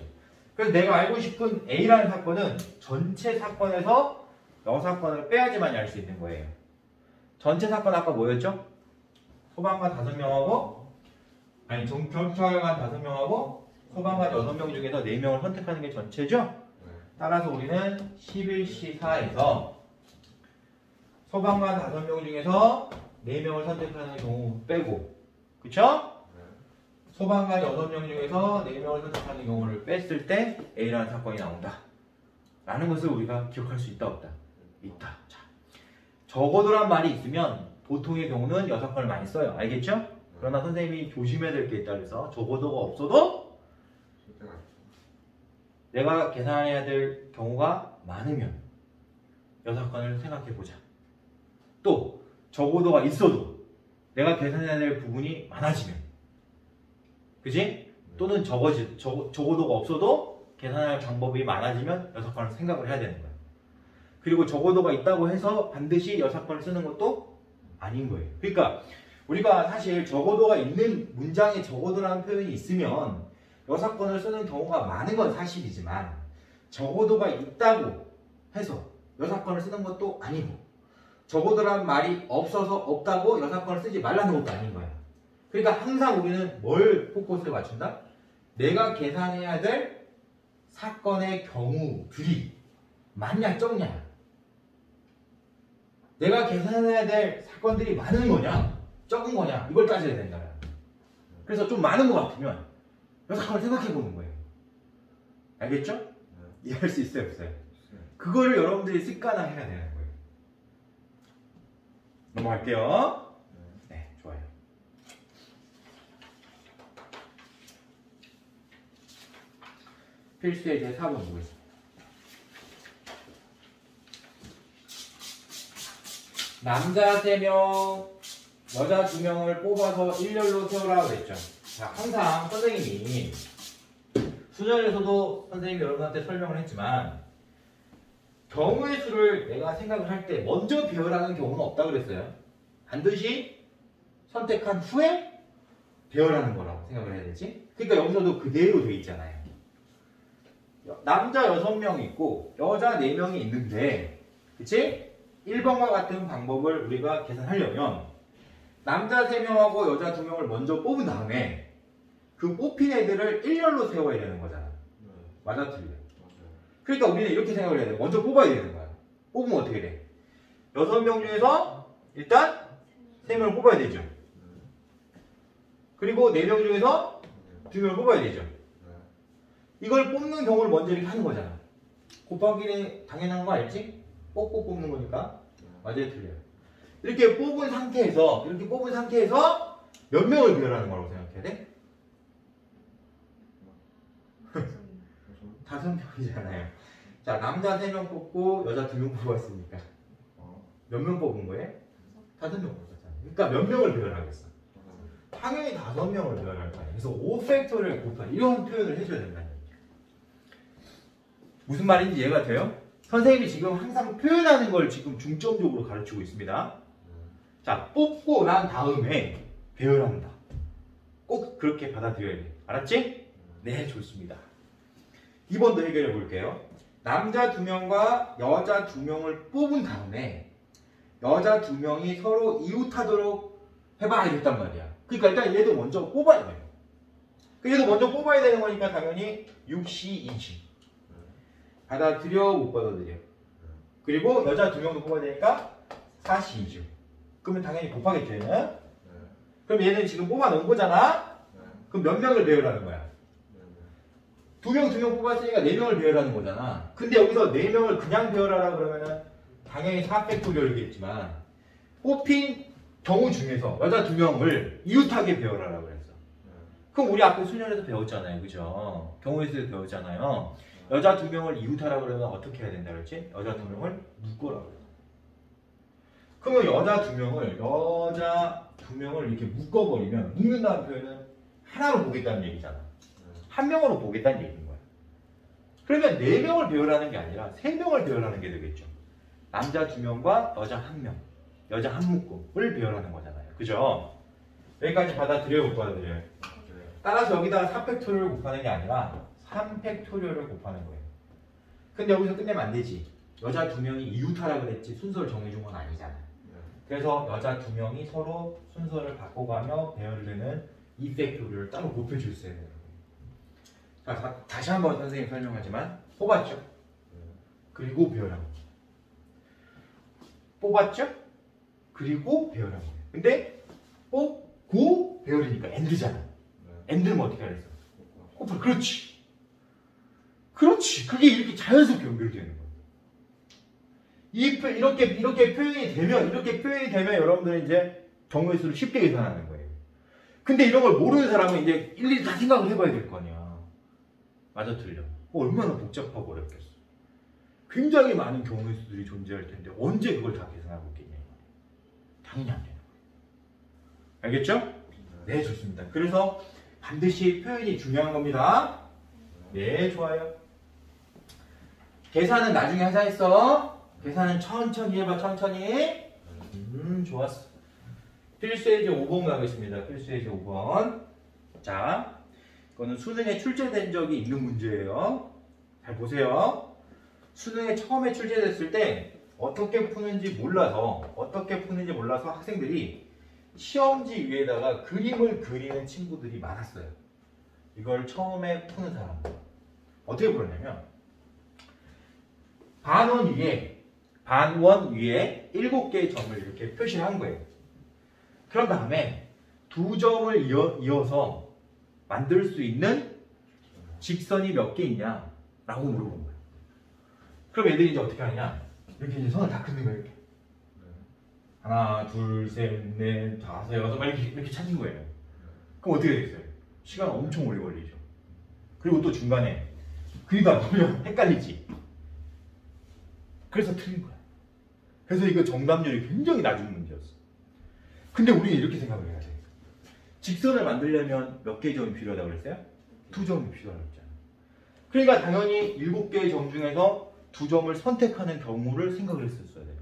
그래서 내가 알고 싶은 A라는 사건은 전체 사건에서 여사건을 빼야지만 알 수 있는 거예요. 전체 사건 아까 뭐였죠? 소방관 5명하고 경찰관 5명하고 소방관 6명 중에서 4명을 선택하는 게 전체죠? 따라서 우리는 11C4에서 소방관 5명 중에서 4명을 선택하는 경우 빼고, 그쵸? 소방관 6명 중에서 4명을 선택하는 경우를 뺐을 때 A라는 사건이 나온다 라는 것을 우리가 기억할 수 있다, 없다? 있다. 자, 적어도란 말이 있으면 보통의 경우는 여사건을 많이 써요. 알겠죠? 그러나 선생님이 조심해야 될 게 있다 그래서 적어도가 없어도 내가 계산해야 될 경우가 많으면 여사건을 생각해보자. 또 적어도가 있어도 내가 계산해야 될 부분이 많아지면, 그지? 또는 적어도가 없어도 계산할 방법이 많아지면 여사건을 생각을 해야 되는 거예요. 그리고 적어도가 있다고 해서 반드시 여사건을 쓰는 것도 아닌 거예요. 그러니까 우리가 사실 적어도가 있는 문장에 적어도라는 표현이 있으면 여사건을 쓰는 경우가 많은 건 사실이지만 적어도가 있다고 해서 여사건을 쓰는 것도 아니고 적어도라는 말이 없어서 없다고 여사건을 쓰지 말라는 것도 아닌 거야. 그러니까 항상 우리는 뭘 포커스를 맞춘다? 내가 계산해야 될 사건의 경우들이 많냐 적냐, 내가 계산해야 될 사건들이 많은 거냐 적은 거냐 이걸 따져야 된다. 그래서 좀 많은 것 같으면 여사건을 생각해 보는 거예요. 알겠죠? 이해할 수 있어요, 없어요? 그거를 여러분들이 습관화해야 되는 거예요. 넘어갈게요. 네, 좋아요. 필수의 제 4번 보겠습니다. 남자 3명, 여자 2명을 뽑아서 일렬로 세우라고 했죠. 자, 항상 선생님이 수련에서도 선생님이 여러분한테 설명을 했지만 경우의 수를 내가 생각을 할 때 먼저 배열하는 경우는 없다 그랬어요. 반드시 선택한 후에 배열하는 거라고 생각을 해야 되지. 그러니까 여기서도 그대로 돼 있잖아요. 남자 6명이 있고 여자 4명이 있는데 그치? 1번과 같은 방법을 우리가 계산하려면 남자 3명하고 여자 2명을 먼저 뽑은 다음에 그 뽑힌 애들을 일렬로 세워야 되는 거잖아. 맞아 틀려? 그러니까 우리는 이렇게 생각을 해야 돼. 먼저 뽑아야 되는 거야. 뽑으면 어떻게 돼? 6명 중에서 일단 3명을 뽑아야 되죠. 그리고 4명 중에서 2명을 뽑아야 되죠. 이걸 뽑는 경우를 먼저 이렇게 하는 거잖아. 곱하기는 당연한 거 알지? 뽑고 뽑는 거니까. 맞아요 틀려요? 이렇게 뽑은 상태에서 몇 명을 배열하는 거라고 생각해야 돼? 5명이잖아요. 자, 남자 3명 뽑고 여자 2명 뽑았으니까 몇 명 뽑은 거예요? 5명 뽑았잖아요. 그러니까 몇 명을 배열하겠어? 당연히 5명을 배열할 거야. 그래서 5팩토리얼 곱하기 이런 표현을 해줘야 된다는 얘기야. 무슨 말인지 이해가 돼요? 선생님이 지금 항상 표현하는 걸 지금 중점적으로 가르치고 있습니다. 자, 뽑고 난 다음에 배열한다. 꼭 그렇게 받아들여야 돼. 알았지? 네, 좋습니다. 2번도 해결해 볼게요. 남자 2명과 여자 2명을 뽑은 다음에 여자 2명이 서로 이웃하도록 해봐야겠단 말이야. 그러니까 일단 얘도 먼저 뽑아야 돼요. 얘도 먼저 뽑아야 되는 거니까 당연히 6시 2지. 받아들여 못 받아들여. 그리고 여자 2명도 뽑아야 되니까 4시 2죠. 그러면 당연히 곱하겠죠 얘는. 그럼 얘는 지금 뽑아놓은 거잖아. 그럼 몇 명을 배열하는 거야? 2명 뽑았으니까 4명을 배열하는 거잖아. 근데 여기서 4명을 그냥 배열하라 그러면은 당연히 4팩토리얼이겠지만 뽑힌 경우 중에서 여자 2명을 이웃하게 배열하라고 그랬어. 그럼 우리 앞에 수련에서 배웠잖아요. 그죠? 경우의 수에서 배웠잖아요. 여자 2명을 이웃하라고 그러면 어떻게 해야 된다 그랬지? 여자 2명을 묶으라고 그랬어. 그러면 여자 2명을 이렇게 묶어버리면 묶는다는 표현은 하나로 보겠다는 얘기잖아. 한 명으로 보겠다는 얘기인 거야. 그러면 4명을 배열하는 게 아니라 3명을 배열하는 게 되겠죠. 남자 2명과 여자 1명, 여자 한 묶음을 배열하는 거잖아요. 그죠? 여기까지 받아들여요, 못 받아들여요? 따라서 여기다가 4팩토리얼을 곱하는 게 아니라 3팩토리얼을 곱하는 거예요. 근데 여기서 끝내면 안 되지. 여자 2명이 이웃하라 그랬지 순서를 정해준 건 아니잖아. 그래서 여자 2명이 서로 순서를 바꿔가며 배열되는 2팩토리얼을 따로 곱해줄 수 있어야 돼요. 자, 다시 한번 선생님 설명하지만 뽑았죠? 그리고 배열한 거죠. 뽑았죠? 그리고 배열한 거예요. 근데 뽑고 배열이니까 엔드잖아. 엔드는 어떻게 하랬어? 곱하. 그렇지. 그게 이렇게 자연스럽게 연결되는 거예요. 이렇게 표현이 되면 여러분들은 이제 경우의 수를 쉽게 계산하는 거예요. 근데 이런 걸 모르는 사람은 이제 일일이 다 생각을 해봐야 될 거 아니야. 맞아 틀려. 얼마나 복잡하고 어렵겠어. 굉장히 많은 경우의 수들이 존재할 텐데 언제 그걸 다 계산하고 있겠냐. 당연히 안 되는 거예요. 알겠죠? 네, 좋습니다. 그래서 반드시 표현이 중요한 겁니다. 네, 좋아요. 계산은 나중에 하자 했어. 계산은 천천히 해봐, 천천히. 좋았어. 필수예제 5번 가겠습니다. 필수예제 5번. 자, 이거는 수능에 출제된 적이 있는 문제예요. 잘 보세요. 수능에 처음에 출제됐을 때 어떻게 푸는지 몰라서 학생들이 시험지 위에다가 그림을 그리는 친구들이 많았어요. 이걸 처음에 푸는 사람들. 어떻게 풀었냐면 반원 위에 7개의 점을 이렇게 표시한 거예요. 그런 다음에 2점을 이어서 만들 수 있는 직선이 몇 개 있냐라고 물어본 거예요. 그럼 애들이 이제 어떻게 하냐? 이렇게 이제 손을 다 긋는 거예요. 이렇게. 하나, 둘, 셋, 넷, 다섯, 여섯, 막 이렇게 찾은 거예요. 그럼 어떻게 되겠어요? 시간 엄청 오래 걸리죠. 그리고 또 중간에 그리다 보면 헷갈리지. 그래서 틀린 거야. 그래서 이거 정답률이 굉장히 낮은 문제였어. 근데 우리는 이렇게 생각을 해야 돼. 직선을 만들려면 몇 개의 점이 필요하다고 그랬어요? 2점이 필요하다고 했잖아. 그러니까 당연히 7개의 점 중에서 2점을 선택하는 경우를 생각을 했었어야 돼요.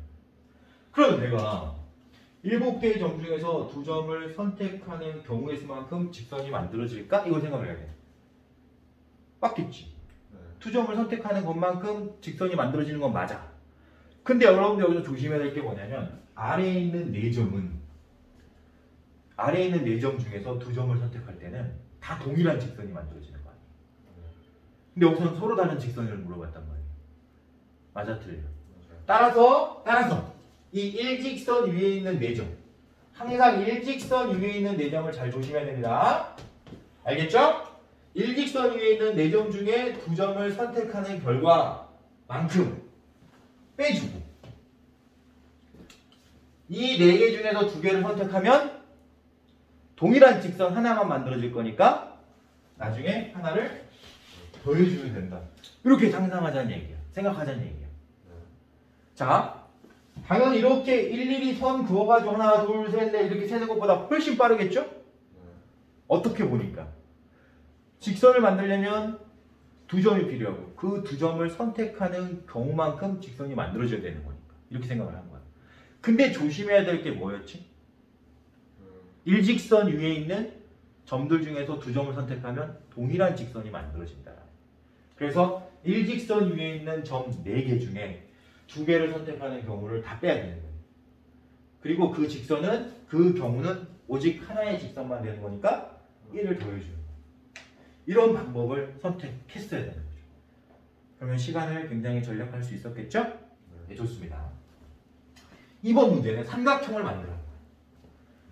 그럼 내가 7개의 점 중에서 2점을 선택하는 경우의 수만큼 직선이 만들어질까? 이걸 생각을 해야 돼. 맞겠지? 2점을 선택하는 것만큼 직선이 만들어지는 건 맞아. 근데 여러분들 여기서 조심해야 될 게 뭐냐면 아래에 있는 4점 중에서 2점을 선택할 때는 다 동일한 직선이 만들어지는 거 아니에요. 근데 여기서는 서로 다른 직선을 물어봤단 말이에요. 맞아, 틀려? 따라서 이 일직선 위에 있는 4점, 항상 일직선 위에 있는 4점을 잘 조심해야 됩니다. 알겠죠? 일직선 위에 있는 4점 중에 2점을 선택하는 결과만큼 빼주고, 이 4개 중에서 2개를 선택하면 동일한 직선 하나만 만들어질 거니까 나중에 하나를 더해주면 된다. 이렇게 상상하자는 얘기야. 생각하자는 얘기야. 자, 당연히 이렇게 일일이 선 그어가지고 하나, 둘, 셋, 넷 이렇게 세는 것보다 훨씬 빠르겠죠? 어떻게 보니까 직선을 만들려면 2점이 필요하고 그 2점을 선택하는 경우만큼 직선이 만들어져야 되는 거니까 이렇게 생각을 한 거야. 근데 조심해야 될 게 뭐였지? 일직선 위에 있는 점들 중에서 2점을 선택하면 동일한 직선이 만들어진다. 그래서 일직선 위에 있는 점 4개 중에 2개를 선택하는 경우를 다 빼야 되는 거예요. 그리고 그 직선은, 그 경우는 오직 하나의 직선만 되는 거니까 1을 더해주는 거예요. 이런 방법을 선택했어야 되는 거죠. 그러면 시간을 굉장히 절약할 수 있었겠죠? 네, 좋습니다. 이번 문제는 삼각형을 만들어.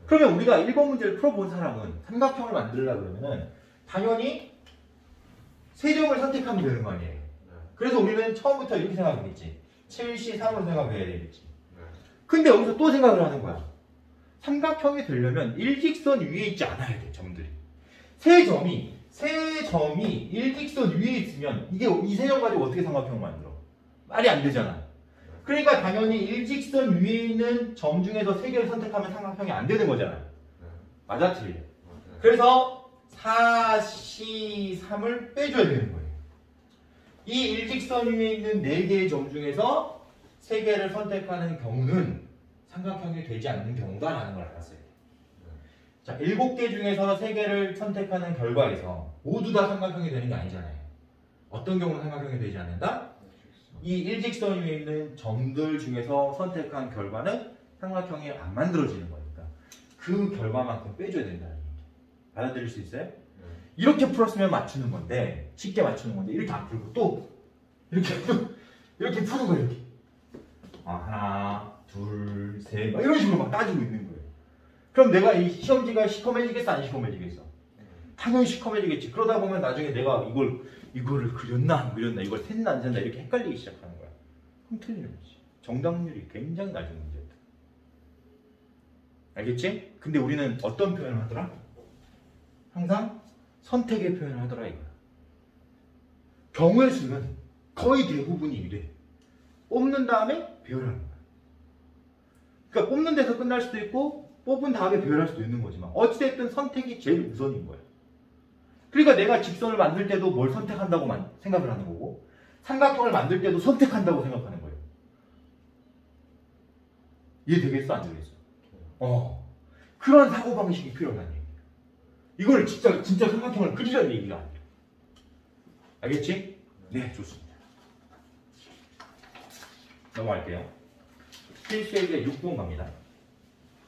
그러면 우리가 1번 문제를 풀어본 사람은 삼각형을 만들려고 그러면은 당연히 3점을 선택하면 되는 거 아니에요. 그래서 우리는 처음부터 이렇게 생각하겠지. 7C3으로 생각해야 되겠지. 근데 여기서 또 생각을 하는 거야. 삼각형이 되려면 일직선 위에 있지 않아야 돼, 점들이. 세 점이 일직선 위에 있으면 이게 이 세 점 가지고 어떻게 삼각형을 만들어? 말이 안 되잖아. 그러니까 당연히 일직선 위에 있는 점 중에서 3개를 선택하면 삼각형이 안 되는 거잖아. 맞아, 틀려? 그래서 4C3을 빼줘야 되는 거예요. 이 일직선 위에 있는 4개의 점 중에서 3개를 선택하는 경우는 삼각형이 되지 않는 경우다라는 걸 알았어요. 자, 7개 중에서 3개를 선택하는 결과에서 모두 다 삼각형이 되는 게 아니잖아요. 어떤 경우는 삼각형이 되지 않는다? 이 일직선 위에 있는 점들 중에서 선택한 결과는 삼각형이 안 만들어지는 거니까 그 결과만큼 빼줘야 된다는 얘기. 받아들일 수 있어요? 이렇게 풀었으면 맞추는 건데, 쉽게 맞추는 건데 이렇게 안 풀고 또 이렇게 푸는 거예요. 이렇게. 하나, 둘, 셋 막 이런 식으로 막 따지고 있는 거예요. 그럼 내가 이 시험지가 시커매지겠어, 안 시커매지겠어? 당연히 시커매지겠지. 그러다 보면 나중에 내가 이거를 그렸나 안 그렸나, 이걸 샜나 안 샜나 이렇게 헷갈리기 시작하는 거야. 그럼 틀리는 거지. 정답률이 굉장히 낮은 문제다. 알겠지? 근데 우리는 어떤 표현을 하더라? 항상 선택의 표현을 하더라 이거야. 경우의 수는 거의 대부분이 이래. 뽑는 다음에 배열하는 거야. 그러니까 뽑는 데서 끝날 수도 있고 뽑은 다음에 배열할 수도 있는 거지만 어찌됐든 선택이 제일 우선인 거야. 그러니까 내가 직선을 만들 때도 뭘 선택한다고 생각을 하는 거고 삼각형을 만들 때도 선택한다고 생각하는 거예요. 이해되겠어? 안 되겠어? 그런 사고방식이 필요하다는 얘기야. 이걸 진짜 삼각형을 그리자는 얘기가 아니야. 알겠지? 네, 좋습니다. 넘어갈게요. 필수의 6번 갑니다.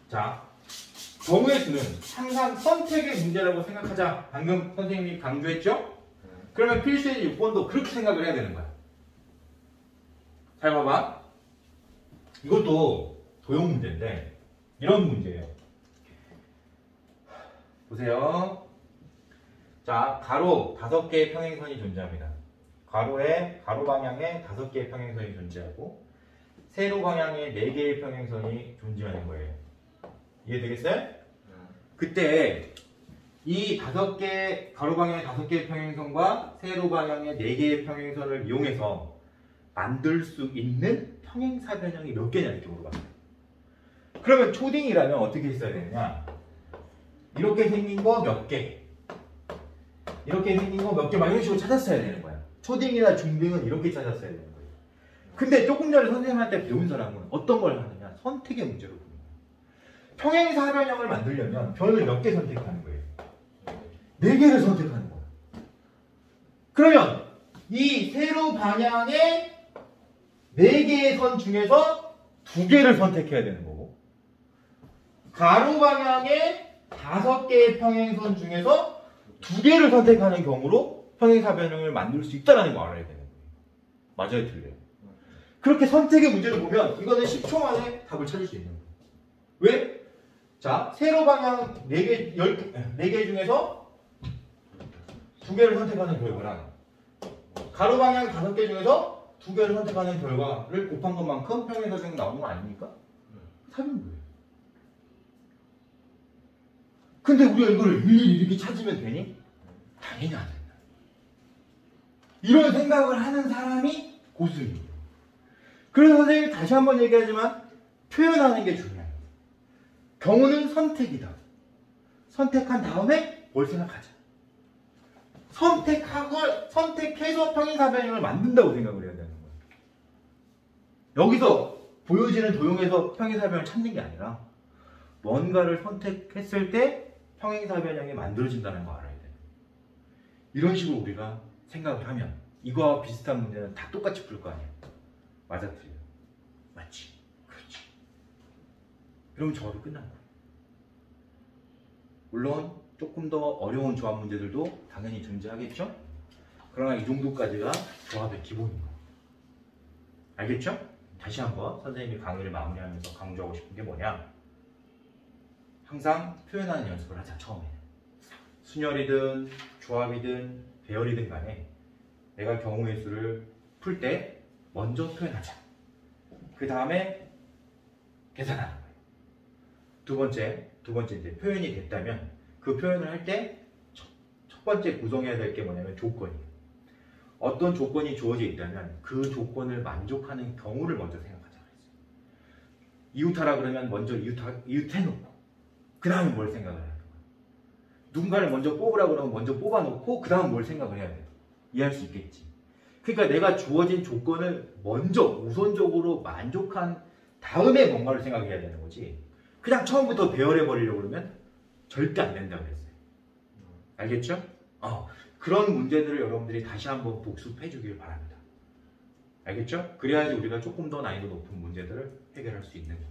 자, 경우의 수는 항상 선택의 문제라고 생각하자. 방금 선생님이 강조했죠? 그러면 필수의 6번도 그렇게 생각을 해야 되는 거야. 잘 봐봐. 이것도 도형 문제인데 이런 문제예요. 보세요. 자, 가로 5개의 평행선이 존재합니다. 가로에 가로 방향에 5개의 평행선이 존재하고 세로 방향에 4개의 평행선이 존재하는 거예요. 이해되겠어요? 그때 이 5개 가로 방향의 5개의 평행선과 세로 방향의 4개의 평행선을 이용해서 만들 수 있는 평행사 변형이 몇 개냐 이렇게 물어봤어요. 그러면 초딩이라면 어떻게 했어야 되느냐? 이렇게 생긴 거 몇 개, 이렇게 생긴 거 몇 개 막 이런 식으로 찾았어야 되는 거야. 초딩이나 중딩은 이렇게 찾았어야 되는 거예요. 근데 조금 전에 선생님한테 배운 사람은 어떤 걸 하느냐? 선택의 문제로 보는 거예요. 평행사변형을 만들려면 변을 몇 개 선택하는 거예요? 4개를 선택하는 거예요. 그러면 이 세로 방향의 4개의 선 중에서 2개를 선택해야 되는 거고, 가로 방향의 5개의 평행선 중에서 2개를 선택하는 경우로 평행사변형을 만들 수 있다는 거 알아야 되는 거예요. 맞아요, 틀려요? 그렇게 선택의 문제를 보면 이거는 10초 만에 답을 찾을 수 있는 거예요. 왜? 자, 세로 방향 4개 중에서 2개를 선택하는 결과랑 가로 방향 5개 중에서 2개를 선택하는 결과를 곱한 것만큼 평행사변형 나오는 거 아닙니까? 답인 거예요. 근데 우리가 이걸 일일이 이렇게 찾으면 되니? 당연히 안 된다. 이런 생각을 하는 사람이 고수입니다. 그래서 선생님이 다시 한번 얘기하지만 표현하는 게 중요해요. 경우는 선택이다. 선택한 다음에 뭘 생각하자. 선택해서 평행사변형을 만든다고 생각을 해야 되는 거예요. 여기서 보여지는 도형에서 평행사변형을 찾는 게 아니라 뭔가를 선택했을 때 평행사변형이 만들어진다는 거 알아야 돼요. 이런 식으로 우리가 생각을 하면 이거와 비슷한 문제는 다 똑같이 풀 거 아니에요. 맞아, 틀려? 맞지? 그렇지. 그럼 조합이 끝난 거예요. 물론 조금 더 어려운 조합 문제들도 당연히 존재하겠죠? 그러나 이 정도까지가 조합의 기본인 거예요. 알겠죠? 다시 한번 선생님이 강의를 마무리하면서 강조하고 싶은 게 뭐냐? 항상 표현하는 연습을 하자, 처음에는. 순열이든 조합이든 배열이든 간에 내가 경우의 수를 풀 때 먼저 표현하자. 그 다음에 계산하는 거예요. 두 번째 이제 표현이 됐다면 그 표현을 할 때 첫 번째 구성해야 될 게 뭐냐면 조건이에요. 어떤 조건이 주어져 있다면 그 조건을 만족하는 경우를 먼저 생각하자 그랬어요. 이웃하라 그러면 먼저 이웃해놓고 그 다음에 뭘 생각을 해야 돼요? 누군가를 먼저 뽑으라고 그러면 먼저 뽑아놓고 그 다음 뭘 생각을 해야 돼요? 이해할 수 있겠지. 그러니까 내가 주어진 조건을 먼저 우선적으로 만족한 다음에 뭔가를 생각해야 되는 거지. 그냥 처음부터 배열해버리려고 그러면 절대 안 된다고 그랬어요. 알겠죠? 그런 문제들을 여러분들이 다시 한번 복습해 주길 바랍니다. 알겠죠? 그래야지 우리가 조금 더 난이도 높은 문제들을 해결할 수 있는 거예요.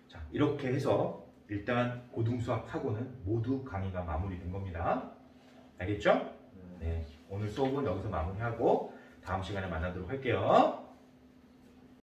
자, 이렇게 해서 일단 고등수학하고는 모두 강의가 마무리된 겁니다. 알겠죠? 네, 오늘 수업은 여기서 마무리하고 다음 시간에 만나도록 할게요.